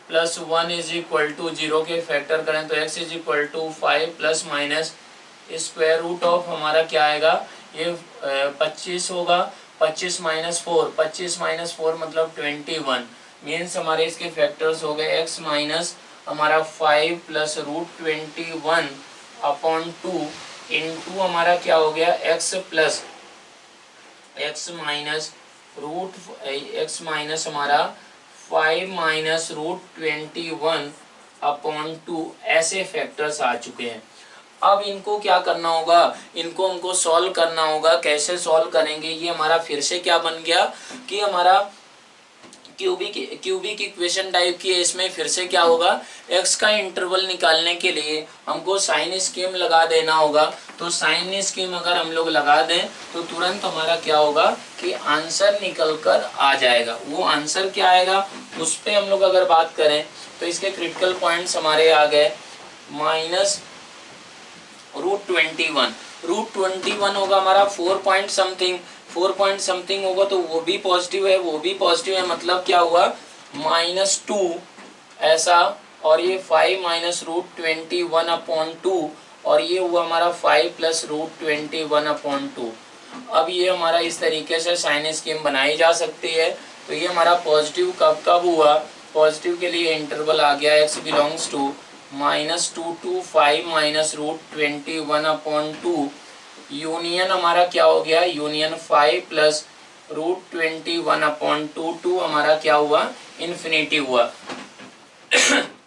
plus 1 is equal to 0 के फैक्टर करें तो x is equal to 5 plus minus square root of हमारा क्या आएगा, ये 25 होगा 25 माइनस 4, 25 माइनस 4 मतलब 21, मीन्स हमारे इसके फैक्टर्स हो गए x माइनस हमारा 5 प्लस रूट 21 अपॉन 2 इंटू हमारा क्या हो गया x प्लस x माइनस हमारा 5 माइनस रूट 21 अपॉन 2, ऐसे फैक्टर्स आ चुके हैं। अब इनको क्या करना होगा, इनको हमको सॉल्व करना होगा। कैसे सॉल्व करेंगे, ये हमारा फिर से क्या बन गया कि हमारा क्यूबिक इक्वेशन टाइप की है। इसमें फिर से क्या होगा, x का इंटरवल निकालने के लिए हमको साइन स्कीम लगा देना होगा। तो साइन स्कीम अगर हम लोग लगा दें तो तुरंत हमारा क्या होगा कि आंसर निकल कर आ जाएगा। वो आंसर क्या आएगा उस पर हम लोग अगर बात करें तो इसके क्रिटिकल पॉइंट्स हमारे आ गए माइनस रूट 21 होगा हमारा 4 पॉइंट समथिंग होगा, तो वो भी पॉजिटिव है, मतलब क्या हुआ -2 ऐसा, और ये 5 माइनस रूट 21 अपॉन 2, और ये हुआ हमारा 5 प्लस रूट 21 अपॉन 2। अब ये हमारा इस तरीके से साइन स्कीम बनाई जा सकती है। तो ये हमारा पॉजिटिव कब हुआ, पॉजिटिव के लिए इंटरवल आ गया x belongs to -2 to 5 minus root 21 upon 2, union हमारा क्या हो गया, यूनियन 5 प्लस रूट 21 अपॉन 2 हमारा क्या हुआ, इन्फिनिटी हुआ।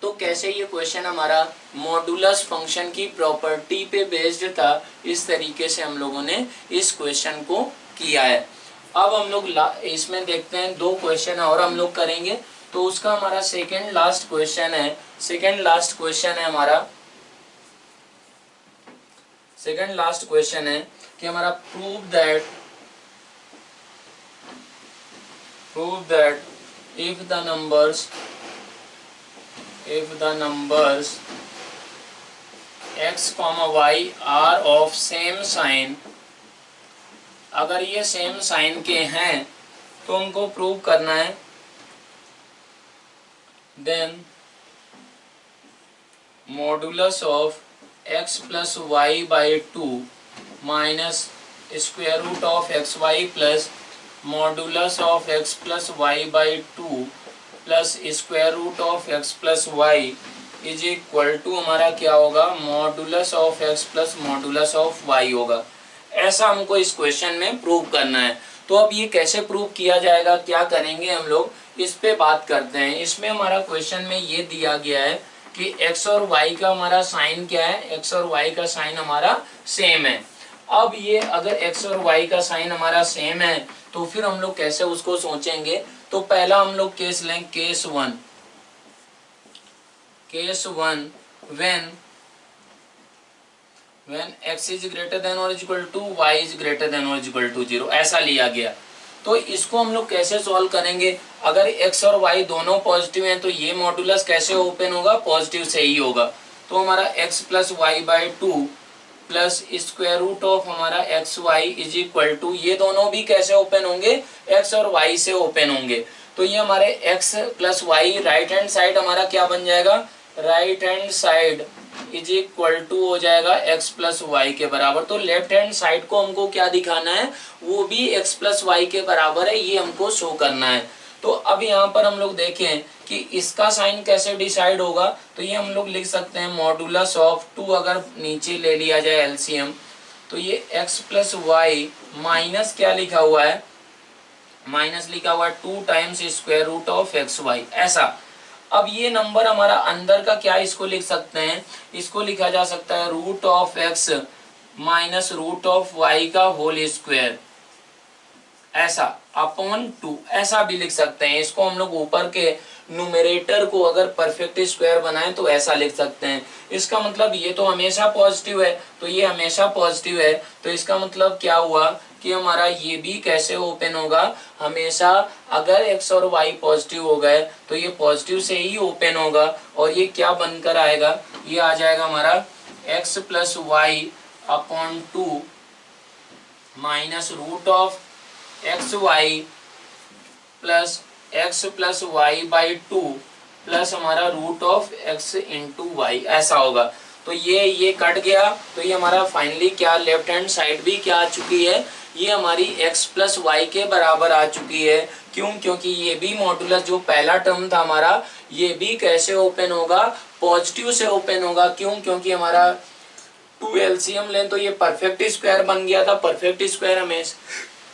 तो कैसे ये क्वेश्चन हमारा मॉडुलस फंक्शन की प्रॉपर्टी पे बेस्ड था, इस तरीके से हम लोगों ने इस क्वेश्चन को किया है। अब हम लोग इसमें देखते हैं 2 क्वेश्चन और हम लोग करेंगे। तो उसका हमारा सेकंड लास्ट क्वेश्चन है हमारा सेकंड लास्ट क्वेश्चन है कि हमारा prove that if the numbers x, y are of same sign, अगर ये सेम साइन के हैं तो हमको प्रूव करना है, then modulus of x plus y by 2 minus square root of x y plus modulus of x plus y by 2 plus square root of x plus y is equal to हमारा क्या होगा, modulus of x plus modulus of y होगा। ऐसा हमको इस question में prove करना है। तो अब ये कैसे प्रूव किया जाएगा, क्या करेंगे हम लोग, इस पे बात करते हैं। इसमें हमारा क्वेश्चन में ये दिया गया है कि x और y का हमारा साइन क्या है, x और y का साइन हमारा सेम है। अब ये अगर x और y का साइन हमारा सेम है तो फिर हम लोग कैसे उसको सोचेंगे। तो पहला हम लोग केस लें, case one when x is greater than or equal to y is greater than or equal to 0, ऐसा लिया गया। तो इसको हम लोग कैसे सॉल्व करेंगे, अगर x और y दोनों पॉजिटिव हैं तो ये मॉडुलस कैसे ओपन होगा, पॉजिटिव से ही होगा। तो हमारा x plus y by 2 plus square root of हमारा x y is equal to, ये दोनों भी कैसे ओपन होंगे, x और y से ओपन होंगे। तो ये हमारे x plus y right hand side हमारा क्या बन जाएगा, right hand side is equal to हो जाएगा x प्लस वाई के बराबर। तो लेफ्ट हैंड साइड को हमको क्या दिखाना है, वो भी x प्लस वाई के बराबर है, ये हमको शो करना है। तो अब यहाँ पर हम लोग देखें कि इसका साइन कैसे डिसाइड होगा। तो ये हम लोग लिख सकते हैं मॉडुलस ऑफ 2, अगर नीचे ले लिया जाए एलसीएम, तो ये x प्लस वाई माइनस क्या लिखा हुआ है, माइनस लिखा हुआ है 2 times square root of x y, ऐसा। अब ये नंबर हमारा अंदर का क्या, इसको लिख सकते हैं, इसको लिखा जा सकता है root of x minus root of y का होल स्क्वायर, ऐसा अपॉन 2, ऐसा भी लिख सकते हैं। इसको हम लोग ऊपर के न्यूमरेटर को अगर परफेक्ट स्क्वायर बनाएं तो ऐसा लिख सकते हैं। इसका मतलब ये तो हमेशा पॉजिटिव है, तो ये हमेशा पॉजिटिव है, तो इसका मतलब क्या हुआ कि हमारा ये भी कैसे ओपन होगा, हमेशा अगर x और y पॉजिटिव हो गए तो ये पॉजिटिव से ही ओपन होगा। और ये क्या बनकर आएगा, ये आ जाएगा हमारा x plus y upon 2 minus root of x y plus x plus y by 2 plus हमारा root of x into y, ऐसा होगा। तो ये कट गया, तो ये हमारा फाइनली क्या लेफ्ट हैंड साइड भी क्या आ चुकी है, ये हमारी x प्लस वाई के बराबर आ चुकी है। क्यों? क्योंकि ये भी मॉडुलस जो पहला टर्म था हमारा, ये भी कैसे ओपन होगा? पॉजिटिव से ओपन होगा। क्यों? क्योंकि हमारा 2 एलसीएम लें तो ये परफेक्ट स्क्वायर बन गया था। परफेक्ट स्क्वायर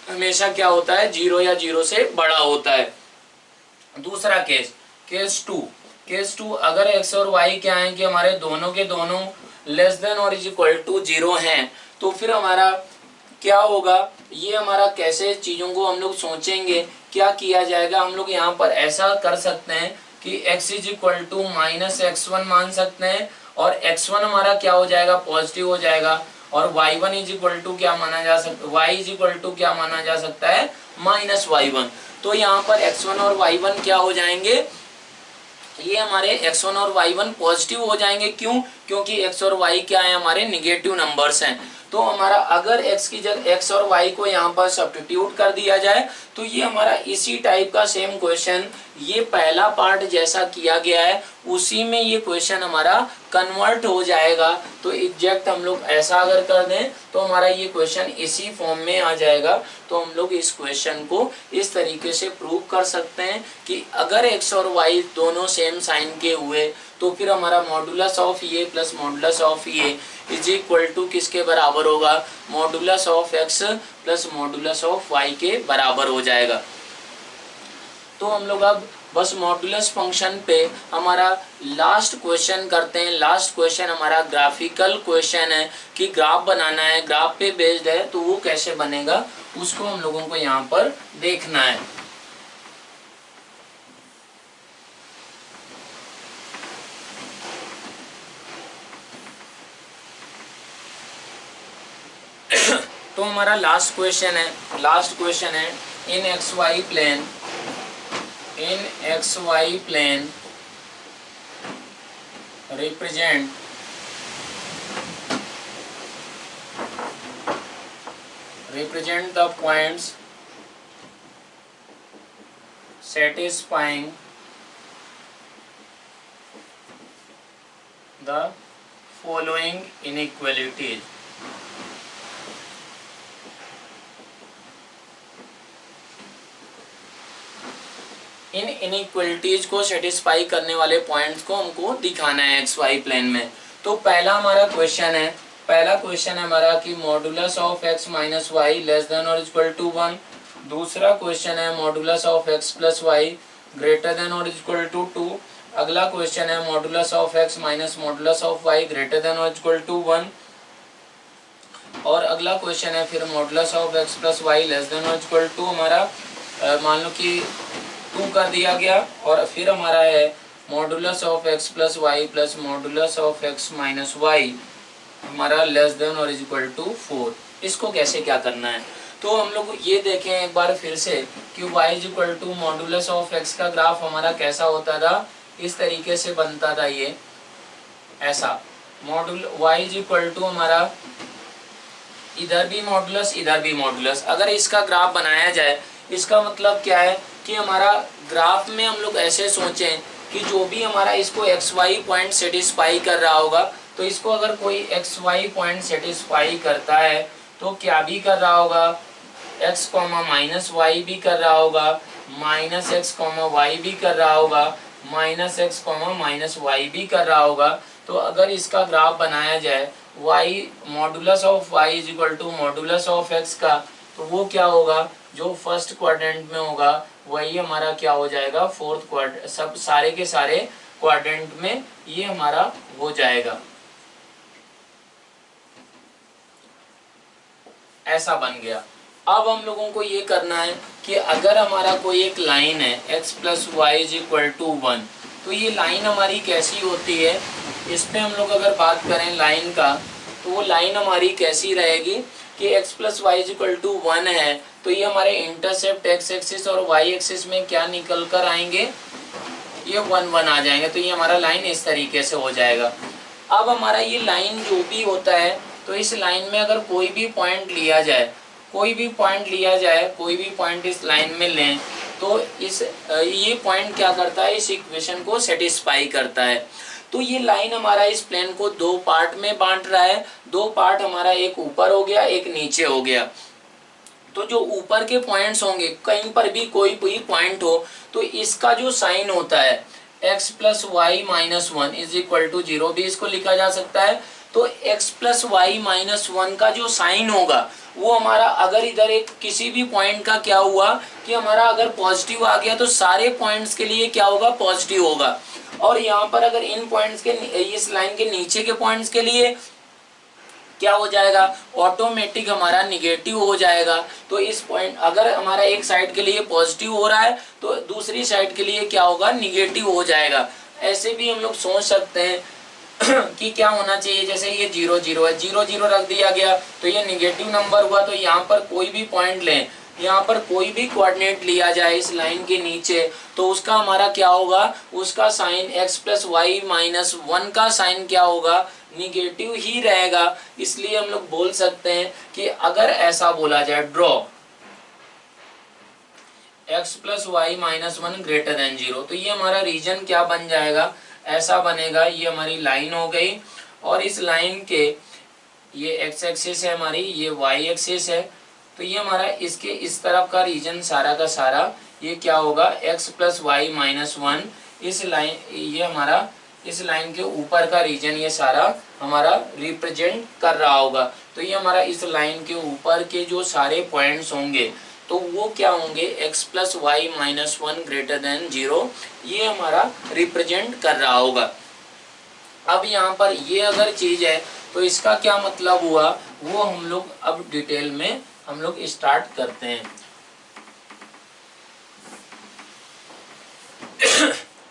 हमेशा क्या होता है? 0 या 0 से बड़ा होता है। दूसरा केस टू अगर x और y क्या है कि हमारे दोनों के दोनों लेस देन और इज इक्वल टू 0 हैं, तो फिर हमारा क्या होगा? ये हमारा कैसे चीजों को हम लोग सोचेंगे, क्या किया जाएगा? हम लोग यहाँ पर ऐसा कर सकते हैं कि x is equal to minus x1 मान सकते हैं, और x1 हमारा क्या हो जाएगा? पॉजिटिव हो जाएगा। और y1 इज इक्वल टू क्या माना जा सकता है? y इज इक्वल टू क्या माना जा सकता है? Minus y1। तो यहाँ पर x1 और y1 क्या हो जाएंगे? ये हमारे x1 और y1 पॉजिटिव हो जाएंगे। क्यों? क्योंकि x और y क्या है? हमारे निगेटिव नंबर्स हैं। तो हमारा अगर x की जगह x और y को यहाँ पर सब्स्टिट्यूट कर दिया जाए तो ये हमारा इसी टाइप का सेम क्वेश्चन, ये पहला पार्ट जैसा किया गया है उसी में ये क्वेश्चन हमारा कन्वर्ट हो जाएगा। तो एग्जैक्ट हम लोग ऐसा अगर कर दें तो हमारा ये क्वेश्चन इसी फॉर्म में आ जाएगा। तो हम लोग इस क्वेश्चन को इस तरीके से प्रूव कर सकते हैं कि अगर x और y दोनों सेम साइन के हुए तो फिर हमारा मॉडुलस ऑफ ये प्लस मॉडुलस ऑफ ये इज इक्वल टू किसके बराबर होगा? Modulus of x plus modulus of y के बराबर हो जाएगा। तो हम लोग अब बस मॉडुलस फंक्शन पे हमारा लास्ट क्वेश्चन करते हैं। लास्ट क्वेश्चन हमारा ग्राफिकल क्वेश्चन है कि ग्राफ बनाना है, ग्राफ पे बेस्ड है, तो वो कैसे बनेगा उसको हम लोगों को यहाँ पर देखना है। तो हमारा लास्ट क्वेश्चन है in x y plane represent the points satisfying the following inequalities। इन इनइक्वलिटीज को सेटिस्फाई करने वाले पॉइंट्स को हमको दिखाना है एक्स वाई प्लेन में। तो पहला हमारा क्वेश्चन है हमारा कि modulus of x minus y less than और इक्वल टू 1। दूसरा क्वेश्चन है modulus of x plus y greater than और इक्वल टू 2। अगला क्वेश्चन है modulus of x minus modulus of y greater than और इक्वल टू 1। और अगला question है फिर modulus of x plus y less than और इक्वल टू हमारा मान लो कि 2 कर दिया गया। और फिर हमारा है modulus of x plus y plus modulus of x minus y हमारा लेस देन और इक्वल टू 4। इसको कैसे क्या करना है? तो हम लोग ये देखें एक बार फिर से कि y is equal to modulus of x का ग्राफ हमारा कैसा होता था? इस तरीके से बनता था, ये ऐसा मॉडुल y इज इक्वल टू हमारा इधर भी मॉडुलस। अगर इसका ग्राफ बनाया जाए इसका मतलब क्या है कि हमारा ग्राफ में हम लोग ऐसे सोचें कि जो भी हमारा इसको एक्स वाई पॉइंट सेटिस्फाई कर रहा होगा, तो इसको अगर कोई एक्स वाई पॉइंट सेटिस्फाई करता है तो क्या भी कर रहा होगा? x कॉमा माइनस वाई भी कर रहा होगा, माइनस एक्स कॉमा वाई भी कर रहा होगा, minus x comma minus y भी कर रहा होगा। तो अगर इसका ग्राफ बनाया जाए y modulus of y is equal to modulus of x का, तो वो क्या होगा? जो फर्स्ट क्वाड्रेंट में होगा वही हमारा क्या हो जाएगा? फोर्थ क्वाड्रेंट, सब सारे के सारे क्वाड्रेंट में ये हमारा हो जाएगा। ऐसा बन गया। अब हम लोगों को ये करना है कि अगर हमारा कोई एक लाइन है x plus y is equal to 1, तो ये लाइन हमारी कैसी होती है? इस पे हम लोग अगर बात करें लाइन का, तो वो लाइन हमारी कैसी रहेगी कि x plus y is equal to 1 है, तो ये हमारे इंटरसेप्ट x एक्सिस और y एक्सिस में क्या निकल कर आएंगे? ये 1 1 आ जाएंगे। तो ये हमारा लाइन इस तरीके से हो जाएगा। अब हमारा ये लाइन जो भी होता है, तो इस लाइन में अगर कोई भी पॉइंट लिया जाए, कोई भी पॉइंट इस लाइन में लें, तो ये पॉइंट क्या करता है? इस इक्वेशन को सेटिस्फाई करता है। तो ये लाइन हमारा इस प्लेन को 2 पार्ट में बांट रहा है। 2 पार्ट हमारा, एक ऊपर हो गया एक नीचे हो गया। तो जो ऊपर के पॉइंट्स होंगे, कहीं पर भी कोई भी पॉइंट हो, तो इसका जो साइन होता है x plus y minus one is equal to zero, भी इसको लिखा जा सकता है। तो x plus y minus one का जो साइन होगा वो हमारा, अगर इधर एक किसी भी पॉइंट का क्या हुआ कि हमारा अगर पॉजिटिव आ गया तो सारे पॉइंट्स के लिए क्या होगा, पॉजिटिव होगा। और यहाँ पर अगर इन पॉइंट्स के, इस लाइन के नीचे के पॉइंट्स के लिए क्या हो जाएगा, ऑटोमेटिक हमारा निगेटिव हो जाएगा। तो इस पॉइंट, अगर हमारा एक साइड के लिए पॉजिटिव हो रहा है तो दूसरी साइड के लिए क्या होगा, निगेटिव हो जाएगा। ऐसे भी हम लोग सोच सकते हैं कि क्या होना चाहिए, जैसे ये 0 0 है, 0 0 रख दिया गया तो ये निगेटिव नंबर हुआ। तो यहाँ पर कोई भी पॉइंट लें, यहाँ पर कोई भी कोऑर्डिनेट लिया जाए इस लाइन के नीचे, तो उसका हमारा क्या होगा, उसका sign x plus y minus one का साइन क्या होगा, निगेटिव ही रहेगा। इसलिए हम लोग बोल सकते हैं कि अगर ऐसा बोला जाए, draw x plus y minus one greater than zero, तो ये हमारा रीजन क्या बन जाएगा, ऐसा बनेगा। ये हमारी लाइन हो गई और इस लाइन के ये x एक्सिस है हमारी, ये y एक्सिस है, तो ये हमारा इसके इस तरफ का रीजन सारा का सारा ये क्या होगा, x plus y minus one, इस लाइन, ये हमारा इस लाइन के ऊपर का रीजन ये सारा हमारा रिप्रेजेंट कर रहा होगा। तो ये हमारा इस लाइन के ऊपर के जो सारे पॉइंट्स होंगे तो वो क्या होंगे, x plus y minus one greater than zero, ये हमारा रिप्रेजेंट कर रहा होगा। अब यहाँ पर ये अगर चीज है तो इसका क्या मतलब हुआ, वो हम लोग अब डिटेल में हम लोग स्टार्ट करते हैं।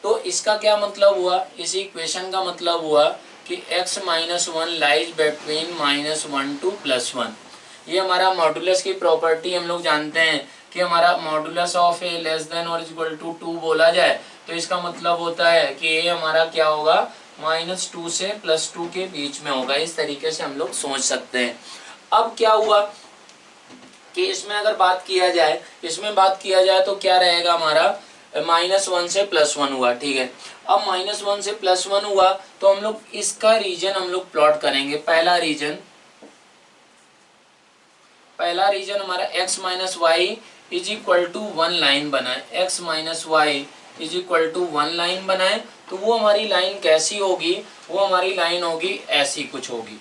तो इसका क्या मतलब हुआ, इस इक्वेशन का मतलब हुआ कि x minus one lies between minus one two plus one. ये हमारा मॉडुलस की प्रॉपर्टी हम लोग जानते हैं कि हमारा modulus of A less than और इक्वल टू 2 बोला जाए तो इसका मतलब होता है कि ये हमारा क्या होगा, -2 से +2 के बीच में होगा। इस तरीके से हम लोग सोच सकते हैं। अब क्या हुआ कि इसमें अगर बात किया जाए, तो क्या रहेगा हमारा, -1 से +1 हुआ, ठीक है। अब -1 से +1 हुआ तो हम लोग इसका रीजन हम लोग प्लॉट करेंगे। पहला रीजन हमारा x minus y is equal to 1 line बनाए, x minus y is equal to 1 line बनाए, तो वो हमारी लाइन कैसी होगी, वो हमारी लाइन होगी ऐसी कुछ होगी।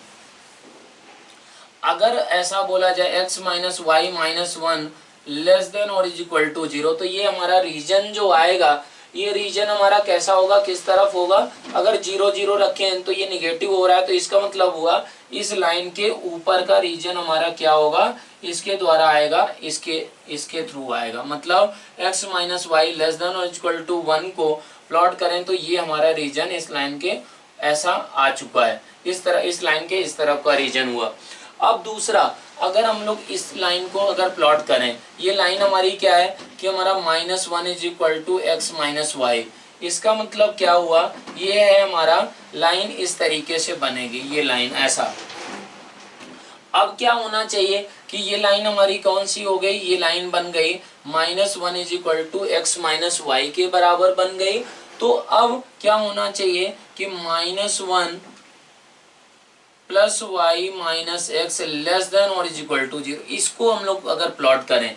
अगर ऐसा बोला जाए x minus y minus one less than और इज इक्वल टू जीरो, तो ये हमारा रीजन जो आएगा, ये रीजन हमारा कैसा होगा, किस तरफ होगा, अगर 0 0 रखें तो ये निगेटिव हो रहा है, तो इसका मतलब हुआ इस लाइन के ऊपर का रीजन हमारा क्या होगा, इसके द्वारा आएगा, इसके थ्रू आएगा। मतलब x minus y less than और इक्वल टू 1 को प्लॉट करें तो ये हमारा रीजन इस लाइन के ऐसा आ चुका है, इस तरह इस लाइन के इस तरफ का रीजन हुआ। अब दूसरा, अगर हम लोग इस लाइन को अगर प्लॉट करें, ये लाइन हमारी क्या है कि हमारा -1 is equal to x minus y, इसका मतलब क्या हुआ, ये है हमारा लाइन इस तरीके से बनेगी, ये लाइन ऐसा। अब क्या होना चाहिए कि ये लाइन हमारी कौन सी हो गई, ये लाइन बन गई -1 is equal to x minus y के बराबर बन गई। तो अब क्या होना चाहिए कि -1 plus y minus x less than और इज इक्वल टू जीरो, इसको हम लोग अगर प्लॉट करें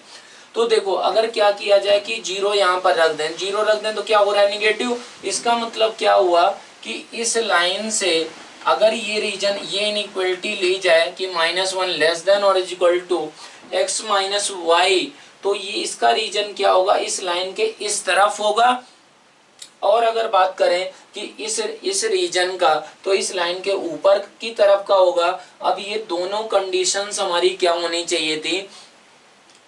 तो देखो, अगर क्या किया जाए कि 0 यहाँ पर रख दें, 0 रख दें तो क्या हो रहा है, निगेटिव। इसका मतलब क्या हुआ कि इस लाइन से अगर ये रीजन, ये इनइक्वलिटी ली जाए कि -1 लेस देन और is equal to x minus y, तो ये इसका रीजन क्या होगा, इस लाइन के इस तरफ होगा। और अगर बात करें कि इस रीजन का, तो इस लाइन के ऊपर की तरफ का होगा। अब ये दोनों कंडीशंस हमारी क्या होनी चाहिए थी,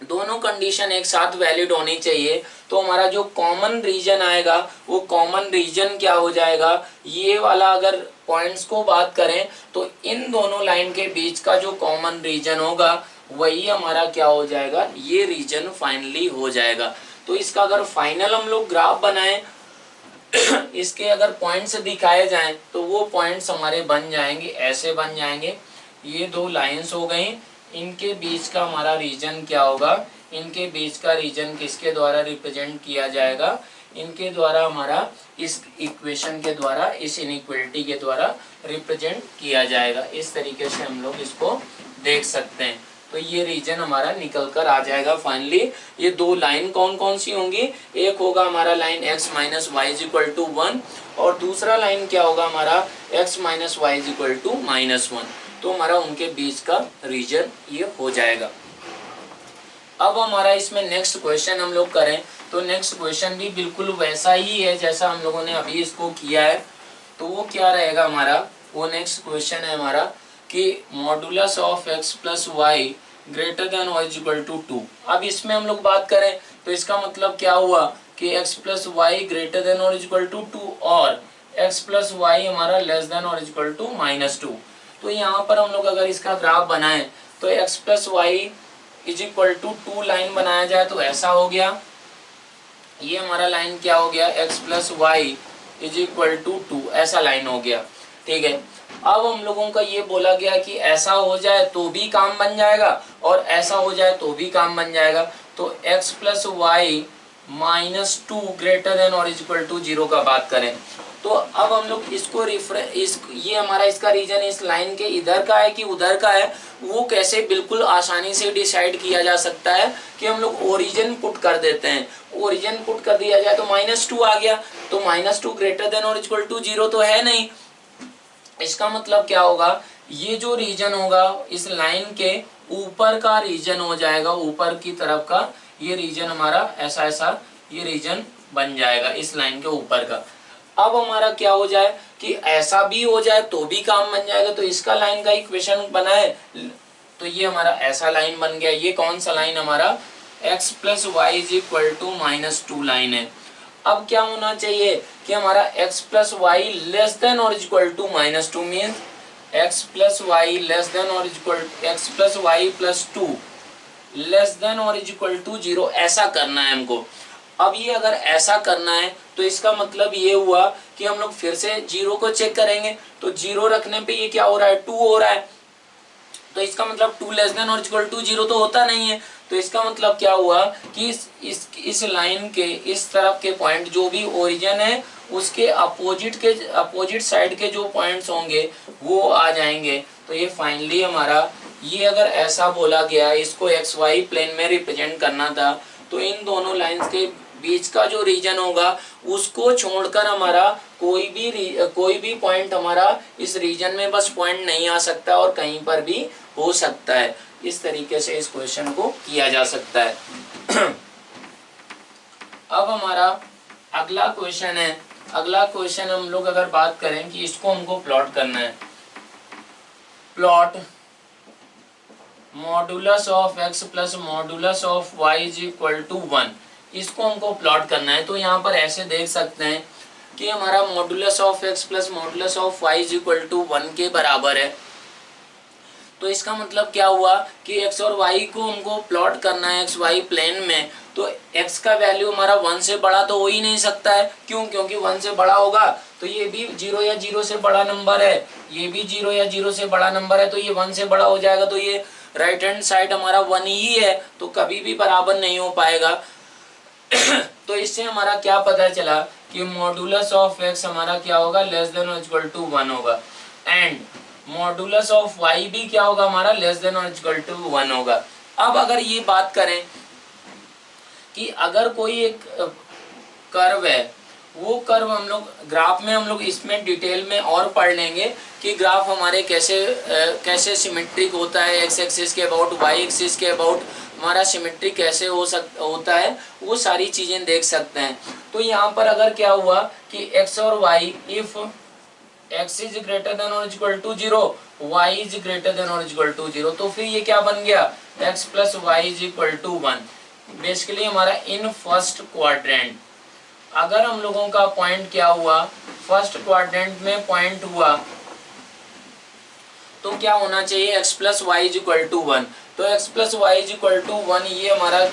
दोनों कंडीशन एक साथ वैलिड होनी चाहिए। तो हमारा जो कॉमन रीजन आएगा वो कॉमन रीजन क्या हो जाएगा, ये वाला अगर पॉइंट्स को बात करें तो इन दोनों लाइन के बीच का जो कॉमन रीजन होगा वही हमारा क्या हो जाएगा, ये रीजन फाइनली हो जाएगा। तो इसका अगर फाइनल हम लोग ग्राफ बनाएं इसके अगर पॉइंट्स दिखाए जाएं तो वो पॉइंट्स हमारे बन जाएंगे, ऐसे बन जाएंगे। ये दो लाइंस हो गई, इनके बीच का हमारा रीजन क्या होगा, इनके बीच का रीजन किसके द्वारा रिप्रेजेंट किया जाएगा, इनके द्वारा हमारा इस इक्वेशन के द्वारा, इस इनइक्वालिटी के द्वारा रिप्रेजेंट किया जाएगा। इस तरीके से हम लोग इसको देख सकते हैं। तो ये रीजन हमारा निकल कर आ जाएगा फाइनली। ये दो लाइन कौन कौन सी होंगी, एक होगा हमारा line x minus y is equal to 1 और दूसरा लाइन क्या होगा हमारा x minus y is equal to -1। तो हमारा उनके बीच का रीजन ये हो जाएगा। अब हमारा इसमें नेक्स्ट क्वेश्चन हम लोग करें तो नेक्स्ट क्वेश्चन भी बिल्कुल वैसा ही है जैसा हम लोगों ने अभी इसको किया है। तो वो क्या रहेगा हमारा, वो नेक्स्ट क्वेश्चन है हमारा कि modulus of x plus y greater than और इज इक्वल टू 2। अब इसमें हम लोग बात करें तो इसका मतलब क्या हुआ कि x plus y greater than और इज इक्वल टू 2 और x प्लस वाई हमारा लेस देन और इज इक्वल टू -2। तो यहाँ पर हम लोग अगर इसका ग्राफ बनाएं तो x plus y is equal to 2 line बनाया जाए तो ऐसा हो गया, ये हमारा लाइन क्या हो गया x plus y is equal to 2 ऐसा लाइन हो गया। ठीक है, अब हम लोगों का ये बोला गया कि ऐसा हो जाए तो भी काम बन जाएगा और ऐसा हो जाए तो भी काम बन जाएगा। तो x plus y -2 greater than और इज इक्वल टू 0 का बात करें तो अब हम लोग इसको ये हमारा इसका रीजन इस लाइन के इधर का है कि उधर का है, वो कैसे बिल्कुल आसानी से डिसाइड किया जा सकता है कि हम लोग ओरिजिन पुट कर देते हैं। ओरिजिन पुट कर दिया जाए तो -2 आ गया, तो -2 ग्रेटर देन और इक्वल टू 0 तो है नहीं। इसका मतलब क्या होगा, ये जो रीजन होगा इस लाइन के ऊपर का रीजन हो जाएगा, ऊपर की तरफ का ये रीजन हमारा ऐसा ऐसा ये रीजन बन जाएगा इस लाइन के ऊपर का। अब हमारा क्या हो जाए कि ऐसा भी हो जाए तो भी काम बन जाएगा। तो इसका लाइन का इक्वेशन बना है तो ये हमारा ऐसा लाइन बन गया। ये कौन सा लाइन हमारा x plus y is equal to -2 line है। अब क्या होना चाहिए कि हमारा x plus y less than और equal to -2 means x plus y less than और equal x plus y plus 2 less than और इक्वल टू 0 ऐसा करना है हमको। अब ये अगर ऐसा करना है तो इसका मतलब ये हुआ कि हम लोग फिर से 0 को चेक करेंगे तो 0 रखने पे ये क्या हो रहा है 2 हो रहा है। तो इसका मतलब 2 लेस देन और इक्वल टू 0 तो होता नहीं है। तो इसका मतलब क्या हुआ कि इस लाइन के इस तरफ के पॉइंट जो भी ओरिजिन है उसके अपोजिट साइड के जो पॉइंट्स होंगे वो आ जाएंगे। तो ये फाइनली हमारा ये अगर ऐसा बोला गया इसको एक्स वाई प्लेन में रिप्रेजेंट करना था तो इन दोनों लाइंस के बीच का जो रीजन होगा उसको छोड़कर हमारा कोई भी पॉइंट हमारा इस रीजन में बस पॉइंट नहीं आ सकता और कहीं पर भी हो सकता है। इस तरीके से इस क्वेश्चन को किया जा सकता है। अब हमारा अगला क्वेश्चन है। अगला क्वेश्चन हम लोग अगर बात करें कि इसको हमको प्लॉट करना है। Plot modulus of x plus modulus of y is equal to 1, इसको हमको प्लॉट करना है। तो यहाँ पर ऐसे देख सकते हैं कि हमारा modulus of x plus modulus of y is equal to 1 के बराबर है। तो इसका मतलब क्या हुआ कि x और y को हमको प्लॉट करना है x y प्लेन में। तो x का वैल्यू हमारा 1 से बड़ा तो हो ही नहीं सकता है। क्यों? क्योंकि 1 से बड़ा होगा तो ये भी 0 या 0 से बड़ा नंबर है, ये भी 0 या 0 से बड़ा नंबर है, तो ये 1 से बड़ा हो जाएगा। तो ये राइट हैंड साइड हमारा 1 ही है तो कभी भी बराबर नहीं हो पाएगा। तो इससे हमारा क्या पता चला कि मॉडुलस ऑफ x हमारा क्या होगा लेस देन और इक्वल टू 1 होगा एंड मॉडुलस ऑफ y भी क्या होगा हमारा लेस देन और इक्वल टू 1 होगा। अब अगर ये बात करें कि अगर कोई एक कर्व है, वो कर्व हम लोग ग्राफ में हम लोग इसमें डिटेल में और पढ़ लेंगे कि ग्राफ हमारे कैसे सिमेट्रिक होता है, एक्स एक्सिस के अबाउट वाई एक्सिस के अबाउट हमारा सिमेट्रिक कैसे होता है, वो सारी चीजें देख सकते हैं। तो यहाँ पर अगर क्या हुआ कि x और y if x is greater than और equal to 0 y is greater than और इक्वल टू 0 तो फिर ये क्या बन गया x plus y is equal to 1। Basically in इन फर्स्ट क्वाड्रेंट अगर हम लोगों का पॉइंट क्या हुआ फर्स्ट क्वाड्रेंट में पॉइंट हुआ तो क्या होना चाहिए x plus y is equal to 1। तो x plus y is equal to 1 ये हमारा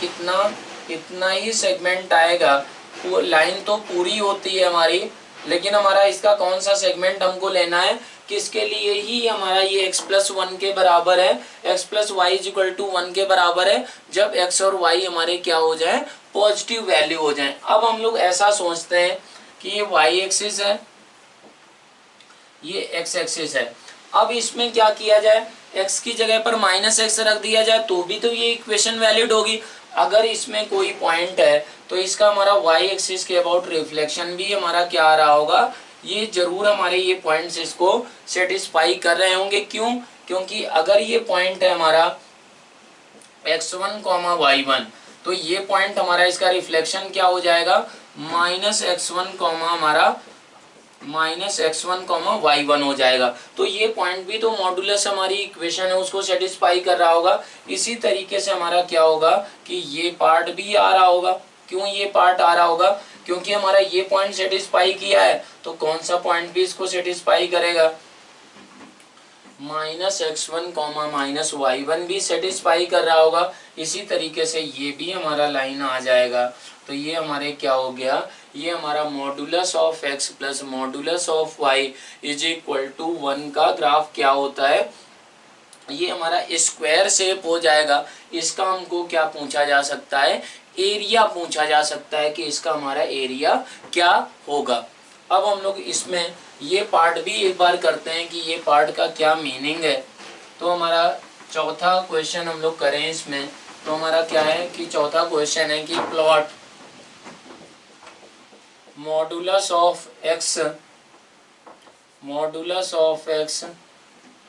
कितना ही सेगमेंट आएगा। वो लाइन तो पूरी होती है हमारी, लेकिन हमारा इसका कौन सा सेगमेंट हमको लेना है, किसके लिए ही हमारा ये x प्लस 1 के बराबर है, x plus y is equal to 1 के बराबर है जब x और y हमारे क्या हो जाए पॉजिटिव वैल्यू हो जाए। अब हम लोग ऐसा सोचते हैं कि ये y एक्सिस है, ये x एक्सिस है। अब इसमें क्या किया जाए, x की जगह पर -x रख दिया जाए तो भी तो ये इक्वेशन वैलिड होगी। अगर इसमें कोई पॉइंट है तो इसका हमारा y एक्सिस के अबाउट रिफ्लेक्शन भी हमारा क्या आ रहा होगा, ये जरूर हमारे ये पॉइंट्स इसको सेटिस्फाई कर रहे होंगे। क्यों, क्योंकि अगर ये पॉइंट है हमारा x1, y1, तो ये पॉइंट हमारा इसका रिफ्लेक्शन क्या हो जाएगा, -x1, हमारा -x1, y1 हो जाएगा। तो ये पॉइंट भी तो मॉडुलस हमारी इक्वेशन है उसको सेटिस्फाई कर रहा होगा। इसी तरीके से हमारा क्या होगा कि ये पार्ट भी आ रहा होगा। क्यों ये पार्ट आ रहा होगा, क्योंकि हमारा ये पॉइंट सेटिस्फाई किया है, तो कौन सा पॉइंट भी इसको सेटिस्फाई करेगा, -x1, -y1 भी सेटिस्फाई कर रहा होगा। इसी तरीके से ये भी हमारा लाइन आ जाएगा। तो ये हमारे क्या हो गया, ये हमारा modulus of x plus modulus of y is equal to 1 का ग्राफ क्या होता है, ये हमारा स्क्वायर शेप हो जाएगा। इसका हमको क्या पूछा जा सकता है, एरिया पूछा जा सकता है कि इसका हमारा एरिया क्या होगा। अब हम लोग इसमें ये पार्ट भी एक बार करते हैं कि ये पार्ट का क्या मीनिंग है। तो हमारा चौथा क्वेश्चन हम लोग करें इसमें, तो हमारा क्या है कि चौथा क्वेश्चन है कि plot modulus of x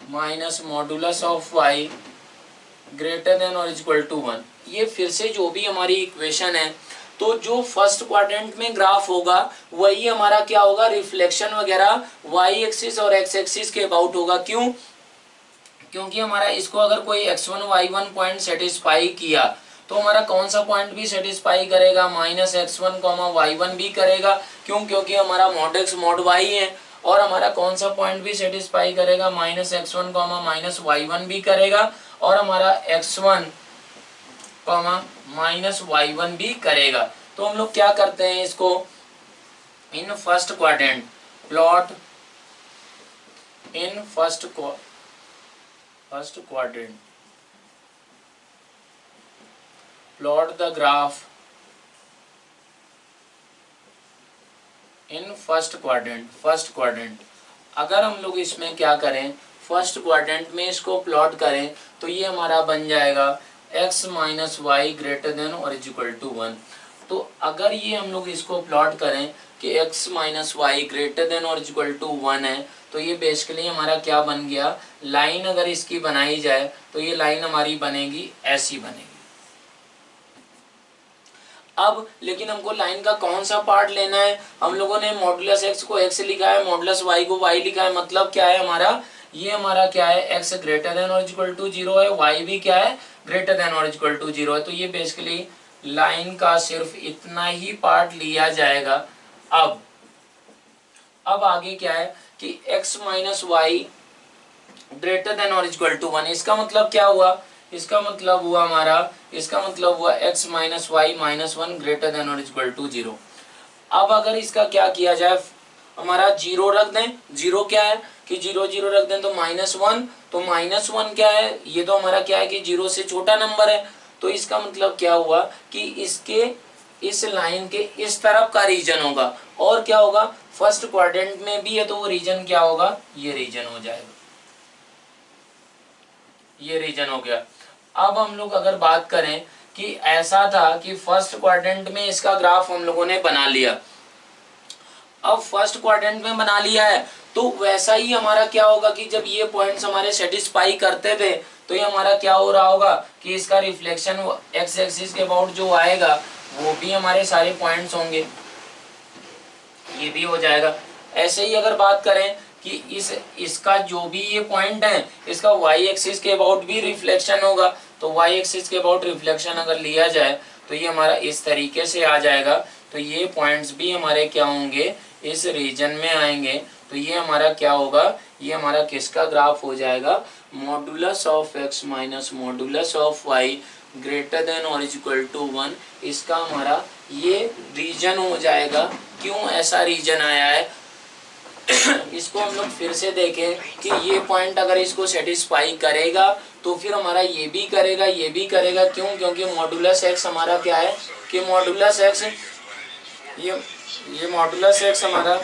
minus modulus of y greater than और इक्वल टू 1। ये फिर से जो भी हमारी इक्वेशन है, तो जो फर्स्ट क्वाड्रेंट में ग्राफ होगा वही हमारा क्या होगा, रिफ्लेक्शन वगैरह y एक्सिस और x एक्सिस के अबाउट होगा। क्यों, क्योंकि हमारा इसको अगर कोई x1 y1 पॉइंट सेटिस्फाई किया तो हमारा कौन सा पॉइंट भी सेटिस्फाई करेगा, -x1, y1 भी करेगा। क्यों, क्योंकि हमारा mod x mod y है। और हमारा कौन सा पॉइंट भी सेटिस्फाई करेगा, -x1, -y1 भी करेगा। और हमारा x1, -y1 भी करेगा। तो हम लोग क्या करते हैं, इसको in first quadrant plot in first quadrant plot the graph in first quadrant। अगर हम लोग इसमें क्या करें, फर्स्ट क्वाड्रेंट में इसको प्लॉट करें तो ये हमारा बन जाएगा x minus y greater than और इक्वल टू 1। तो अगर ये हम लोग इसको प्लॉट करें कि x minus y greater than और इक्वल टू 1 है, तो ये बेसिकली हमारा क्या बन गया, लाइन अगर इसकी बनाई जाए तो ये लाइन हमारी बनेगी, ऐसी बनेगी। अब लेकिन हमको लाइन का कौन सा पार्ट लेना है, हम लोगों ने मॉडुलस x को x लिखा है, मॉडुलस y को y लिखा है। मतलब क्या है हमारा, ये हमारा क्या है, x ग्रेटर देन और इक्वल टू 0 है, y भी क्या है, ग्रेटर देन और इक्वल टू 0 है। तो ये बेसिकली लाइन का सिर्फ इतना ही पार्ट लिया जाएगा। अब आगे क्या है कि x minus y greater than और इक्वल टू 1। इसका मतलब क्या हुआ, इसका मतलब हुआ हमारा, इसका मतलब हुआ x minus y minus 1 greater than और इक्वल टू 0। अब अगर इसका क्या किया जाए, हमारा 0 रख दें। 0 क्या है कि 0 0 रख दें तो -1। तो -1 क्या है, ये तो हमारा क्या है कि 0 से छोटा नंबर है। तो इसका मतलब क्या हुआ कि इसके इस लाइन के इस तरफ का रीजन होगा। और क्या होगा, फर्स्ट क्वाड्रेंट में भी है तो वो रीजन क्या होगा, ये रीजन हो जाएगा, ये रीजन हो गया। अब हम लोग अगर बात करें कि ऐसा था कि फर्स्ट क्वाड्रेंट में इसका ग्राफ हम लोगों ने बना लिया। अब फर्स्ट क्वाड्रेंट में बना लिया है तो वैसा ही हमारा क्या होगा कि जब ये पॉइंट्स हमारे सेटिस्फाई करते थे तो ये हमारा क्या हो रहा होगा कि इसका रिफ्लेक्शन एक्स एक्सिस के अबाउट जो आएगा वो भी हमारे सारे पॉइंट्स होंगे, ये भी हो जाएगा। ऐसे ही अगर बात करें कि इसका जो भी ये पॉइंट है इसका y एक्सिस के अबाउट भी रिफ्लेक्शन होगा, तो y एक्सिस के अबाउट रिफ्लेक्शन अगर लिया जाए तो ये हमारा इस तरीके से आ जाएगा। तो ये पॉइंट्स भी हमारे क्या होंगे, इस रीजन में आएंगे। तो ये हमारा क्या होगा, ये हमारा किसका ग्राफ हो जाएगा, modulus of x minus modulus of y greater than और इक्वल टू 1। इसका हमारा ये रीजन हो जाएगा। क्यों ऐसा रीजन आया है इसको हम लोग फिर से देखें कि ये पॉइंट अगर इसको सेटिस्फाई करेगा तो फिर हमारा ये भी करेगा, ये भी करेगा। क्यों, क्योंकि मॉडुलस एक्स हमारा क्या है कि मॉडुलस एक्स, ये मॉडुलस एक्स हमारा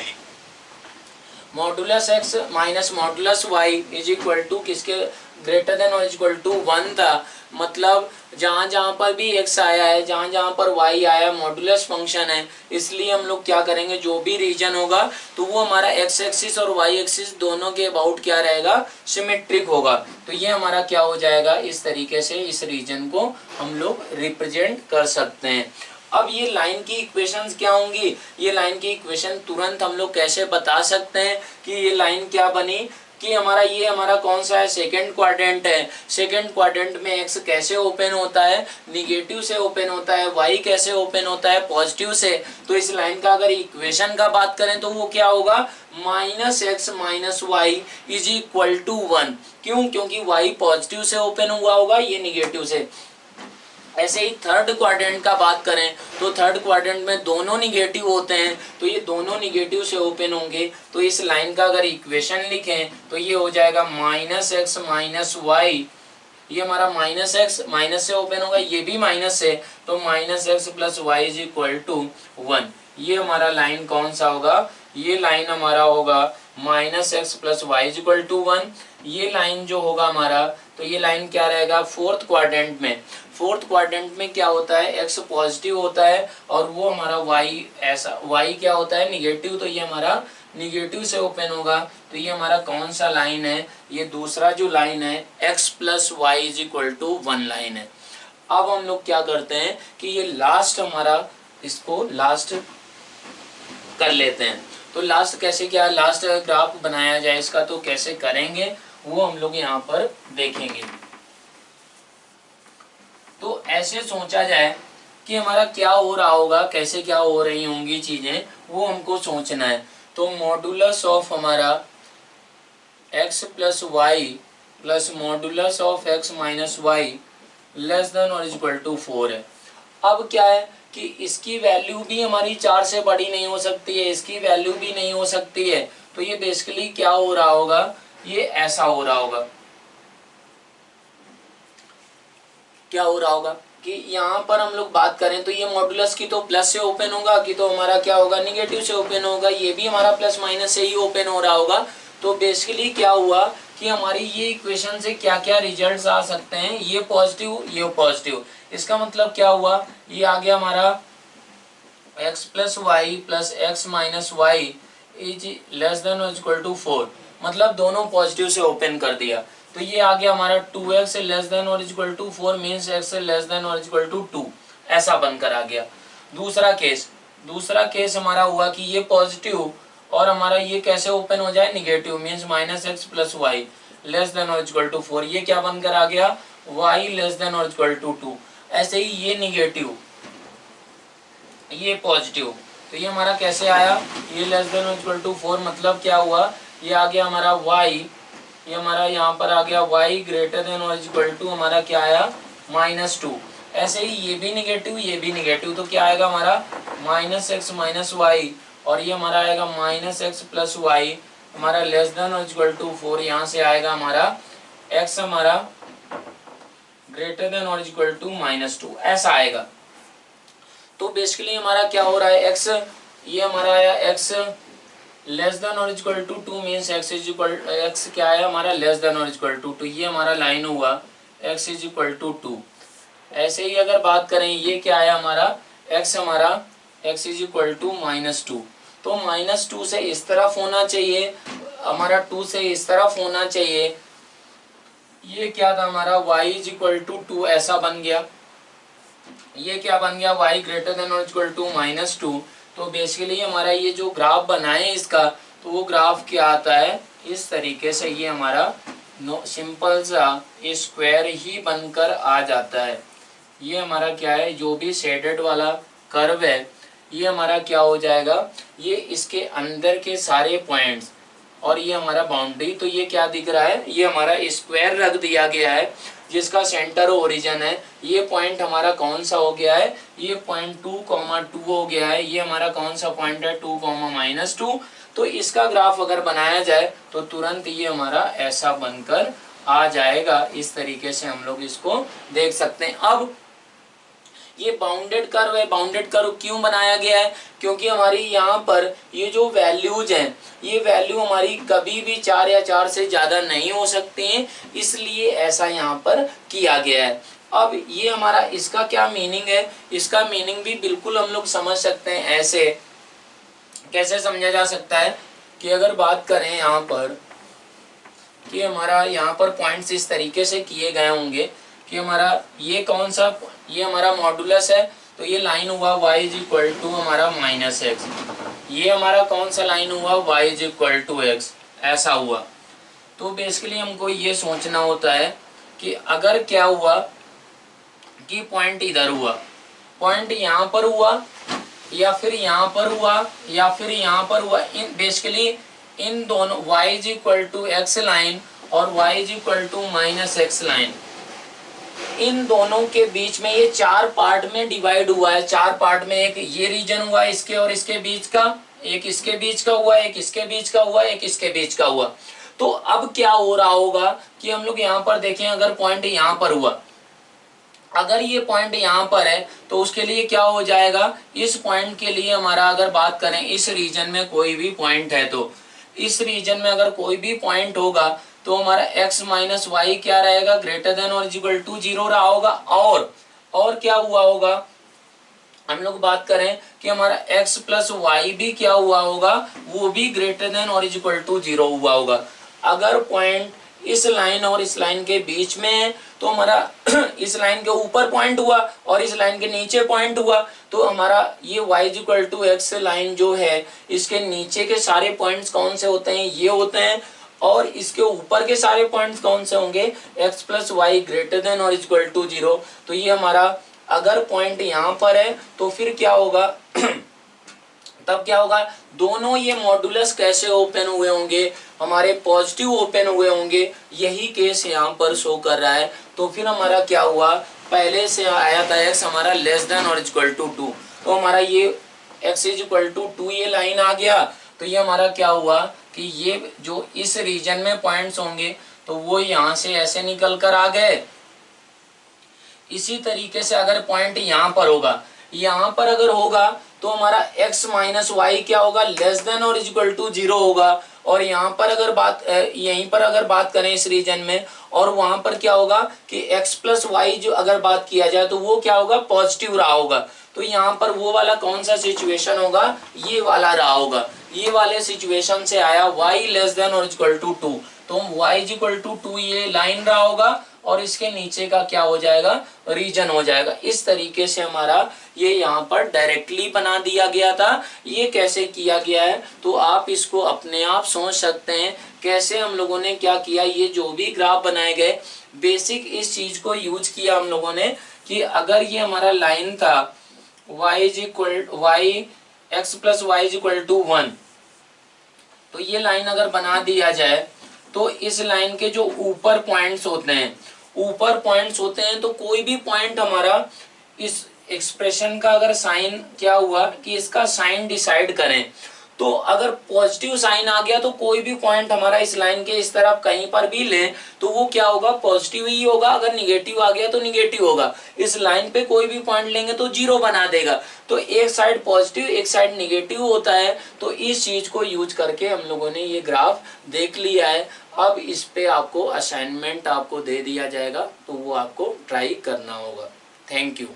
modulus x minus modulus y is equal to किसके ग्रेटर देन और इक्वल टू 1 था। मतलब जहां जहां पर भी x आया है, जहां जहां पर y आया, मॉडुलस फंक्शन है, इसलिए हम लोग क्या करेंगे, जो भी रीजन होगा तो वो हमारा x एक्सिस और y एक्सिस दोनों के अबाउट क्या रहेगा, सिमेट्रिक होगा। तो ये हमारा क्या हो जाएगा, इस तरीके से इस रीजन को हम लोग रिप्रेजेंट कर सकते हैं। अब ये लाइन की इक्वेशंस क्या होंगी, ये लाइन की इक्वेशन तुरंत हम लोग कैसे बता सकते हैं कि ये लाइन क्या बनी, कि हमारा ये हमारा कौन सा है, सेकंड क्वाड्रेंट है। सेकंड क्वाड्रेंट में एक्स कैसे ओपन होता है, निगेटिव से ओपन होता है, वाई कैसे ओपन होता है, पॉजिटिव से। तो इस लाइन का अगर इक्वेशन का बात करें तो वो क्या होगा, minus x minus y is equal to 1। क्यों, क्योंकि वाई पॉजिटिव से ओपन हुआ होगा, ये निगेटिव से। ऐसे ही थर्ड क्वाड्रेंट का बात करें तो थर्ड क्वाड्रेंट में दोनों निगेटिव होते हैं, तो ये दोनों निगेटिव से ओपन होंगे। तो इस लाइन का अगर इक्वेशन लिखें तो ये हो जाएगा माइनस एक्स माइनस वाई, ये हमारा माइनस एक्स माइनस से ओपन होगा, ये भी माइनस से, तो minus x plus y is equal to 1। ये हमारा लाइन कौन सा होगा, ये लाइन हमारा होगा minus x plus y is equal to 1। ये लाइन जो होगा हमारा, तो ये लाइन क्या रहेगा, फोर्थ क्वाड्रेंट में। फोर्थ क्वाड्रेंट में क्या होता है, एक्स पॉजिटिव होता है और वो हमारा वाई ऐसा, वाई क्या होता है, निगेटिव, तो ये हमारा निगेटिव से ओपन होगा। तो ये हमारा कौन सा लाइन है, ये दूसरा जो लाइन है x plus y is equal to 1 line है। अब हम लोग क्या करते हैं कि ये लास्ट हमारा, इसको लास्ट कर लेते हैं। तो लास्ट कैसे, क्या लास्ट ग्राफ बनाया जाए इसका, तो कैसे करेंगे वो हम लोग यहाँ पर देखेंगे। तो ऐसे सोचा जाए कि हमारा क्या हो रहा होगा, कैसे क्या हो रही होंगी चीजें, वो हमको सोचना है। तो मॉडुलस ऑफ हमारा x plus y plus modulus of x minus y less than और इक्वल टू 4 है। अब क्या है कि इसकी वैल्यू भी हमारी 4 से बड़ी नहीं हो सकती है, इसकी वैल्यू भी नहीं हो सकती है। तो ये बेसिकली क्या हो रहा होगा, ये ऐसा हो रहा होगा, क्या हो रहा होगा कि यहाँ पर हम लोग बात करें तो ये मॉडुलस की तो प्लस से ओपन होगा, कि तो हमारा क्या होगा, निगेटिव से ओपन होगा, ये भी हमारा प्लस माइनस से ही ओपन हो रहा होगा। तो बेसिकली क्या हुआ कि हमारी ये इक्वेशन से क्या क्या रिजल्ट्स आ सकते हैं, ये पॉजिटिव ये पॉजिटिव। इसका मतलब क्या हुआ, ये आ गया हमारा x plus y plus x minus y is less than और इक्वल टू 4, मतलब दोनों पॉजिटिव से ओपन कर दिया। तो ये आ गया हमारा 2x लेस देन और equal to 4 means x less than और इक्वल टू 2, ऐसा बनकर आ गया। दूसरा केस हमारा हुआ कि ये पॉजिटिव और हमारा ये कैसे ओपन हो जाए, negative, means minus x plus y less than और इक्वल टू 4, ये क्या बनकर आ गया, y लेस देन और इक्वल टू 2। ऐसे ही ये निगेटिव ये पॉजिटिव, तो ये हमारा कैसे आया, ये लेस देन और इक्वल टू 4, मतलब क्या हुआ, ये आ गया हमारा y, ये हमारा यहाँ पर आ गया y ग्रेटर देन और इक्वल टू हमारा क्या आया, -2। ऐसे ही ये भी निगेटिव, तो क्या आएगा हमारा माइनस एक्स माइनस वाई, और ये हमारा आएगा माइनस एक्स प्लस वाई हमारा लेस देन और इक्वल टू 4। यहाँ से आएगा हमारा x हमारा ग्रेटर देन और इक्वल टू -2, ऐसा आएगा। तो बेसिकली हमारा क्या हो रहा है, x ये हमारा आया x लेस देन और equal to 2 means x is equal, x क्या है हमारा लेस देन और इक्वल टू 2, ये हमारा लाइन हुआ x इज इक्वल टू 2। ऐसे ही अगर बात करें ये क्या है हमारा x, हमारा x इज इक्वल टू -2, तो -2 से इस तरफ होना चाहिए, हमारा 2 से इस तरफ होना चाहिए। ये क्या था हमारा y इज इक्वल टू 2, ऐसा बन गया। ये क्या बन गया, y ग्रेटर देन और इक्वल टू -2। तो बेसिकली हमारा ये जो ग्राफ बना है इसका, तो वो ग्राफ क्या आता है इस तरीके से, ये हमारा सिंपल सा स्क्वायर ही बनकर आ जाता है। ये हमारा क्या है, जो भी शेडेड वाला कर्व है ये हमारा क्या हो जाएगा, ये इसके अंदर के सारे पॉइंट्स और ये हमारा बाउंड्री, तो ये क्या दिख रहा है, ये हमारा स्क्वायर रख दिया गया है जिसका सेंटर ओरिजिन है। ये पॉइंट हमारा कौन सा हो गया है, ये पॉइंट 2,2 हो गया है। ये हमारा कौन सा पॉइंट है, 2,-2। तो इसका ग्राफ अगर बनाया जाए तो तुरंत ये हमारा ऐसा बनकर आ जाएगा। इस तरीके से हम लोग इसको देख सकते हैं। अब ये बाउंडेड कर्व है। बाउंडेड कर्व क्यों बनाया गया है? क्योंकि हमारी यहाँ पर ये जो वैल्यूज हैं, ये वैल्यू हमारी कभी भी 4 या 4 से ज़्यादा नहीं हो सकती हैं, इसलिए ऐसा यहाँ पर किया गया है। अब ये हमारा इसका क्या मीनिंग है? इसका मीनिंग भी बिल्कुल हम लोग समझ सकते हैं। ऐसे कैसे समझा जा सकता है कि अगर बात करें यहाँ पर कि हमारा यहाँ पर पॉइंट्स इस तरीके से किए गए होंगे कि हमारा ये कौन सा, ये हमारा मॉडुलस है, तो ये लाइन हुआ y इज इक्वल टू हमारा -x, ये हमारा कौन सा लाइन हुआ y is equal to x, ऐसा हुआ। तो बेसिकली हमको ये सोचना होता है कि अगर क्या हुआ कि पॉइंट इधर हुआ, पॉइंट यहाँ पर हुआ या फिर यहाँ पर हुआ या फिर यहाँ पर हुआ, इन बेसिकली इन दोनों y is equal to x line और y is equal to -x line, इन दोनों के बीच में ये 4 पार्ट में डिवाइड हुआ है। 4 पार्ट में एक ये रीजन हुआ इसके और इसके बीच का, एक इसके बीच का हुआ, एक इसके बीच का हुआ, एक इसके बीच का हुआ। तो अब क्या हो रहा होगा कि हम लोग यहाँ पर देखें, अगर पॉइंट यहाँ पर हुआ, अगर ये पॉइंट यहाँ पर है तो उसके लिए क्या हो जाएगा, इस पॉइंट के लिए हमारा अगर बात करें इस रीजन में कोई भी पॉइंट है, तो इस रीजन में अगर कोई भी पॉइंट होगा तो हमारा x माइनस वाई क्या रहेगा, ग्रेटर देन और इक्वल टू 0 रहा होगा। और क्या हुआ होगा, हम लोग बात करें कि हमारा x प्लस वाई भी क्या हुआ होगा, वो भी ग्रेटर देन और इक्वल टू 0 हुआ होगा। अगर पॉइंट इस लाइन और इस लाइन के बीच में है तो हमारा इस लाइन के ऊपर पॉइंट हुआ और इस लाइन के नीचे पॉइंट हुआ, तो हमारा ये y equal to x line जो है, इसके नीचे के सारे पॉइंट्स कौन से होते हैं, ये होते हैं, और इसके ऊपर के सारे पॉइंट्स कौन से होंगे, x plus y greater than और इक्वल टू 0। तो ये हमारा अगर पॉइंट यहाँ पर है तो फिर क्या होगा तब क्या होगा, दोनों ये मॉडुलस कैसे ओपन हुए होंगे, हमारे पॉजिटिव ओपन हुए होंगे, यही केस यहाँ पर शो कर रहा है। तो फिर हमारा क्या हुआ, पहले से आया था x हमारा लेस देन और इक्वल टू 2, तो हमारा ये x इज इक्वल टू 2 ये लाइन आ गया। तो ये हमारा क्या हुआ कि ये जो इस रीजन में पॉइंट्स होंगे तो वो यहाँ से ऐसे निकल कर आ गए। इसी तरीके से अगर पॉइंट यहाँ पर होगा, यहाँ पर अगर होगा तो हमारा x माइनस वाई क्या होगा, लेस देन और इक्वल टू 0 होगा। और यहाँ पर अगर बात यहीं पर अगर बात करें इस रीजन में, और वहां पर क्या होगा कि x प्लस वाई जो अगर बात किया जाए तो वो क्या होगा, पॉजिटिव रहा होगा। तो यहाँ पर वो वाला कौन सा सिचुएशन होगा, ये वाला रहा होगा। ये वाले सिचुएशन से आया y लेस देन और इक्वल टू 2, तो y इक्वल टू 2 ये लाइन रहा होगा और इसके नीचे का क्या हो जाएगा, रीजन हो जाएगा। इस तरीके से हमारा ये यहाँ पर डायरेक्टली बना दिया गया था। ये कैसे किया गया है तो आप इसको अपने आप सोच सकते हैं कैसे हम लोगों ने क्या किया। ये जो भी ग्राफ बनाए गए, बेसिक इस चीज को यूज किया हम लोगों ने कि अगर ये हमारा लाइन था x plus y is equal to 1, तो ये लाइन अगर बना दिया जाए तो इस लाइन के जो ऊपर पॉइंट्स होते हैं तो कोई भी पॉइंट हमारा इस एक्सप्रेशन का अगर साइन क्या हुआ कि इसका साइन डिसाइड करें, तो अगर पॉजिटिव साइन आ गया तो कोई भी पॉइंट हमारा इस लाइन के इस तरफ कहीं पर भी लें तो वो क्या होगा, पॉजिटिव ही होगा। अगर निगेटिव आ गया तो निगेटिव होगा। इस लाइन पे कोई भी पॉइंट लेंगे तो 0 बना देगा। तो एक साइड पॉजिटिव एक साइड निगेटिव होता है। तो इस चीज को यूज करके हम लोगों ने ये ग्राफ देख लिया है। अब इस पे आपको असाइनमेंट आपको दे दिया जाएगा तो वो आपको ट्राई करना होगा। Thank you.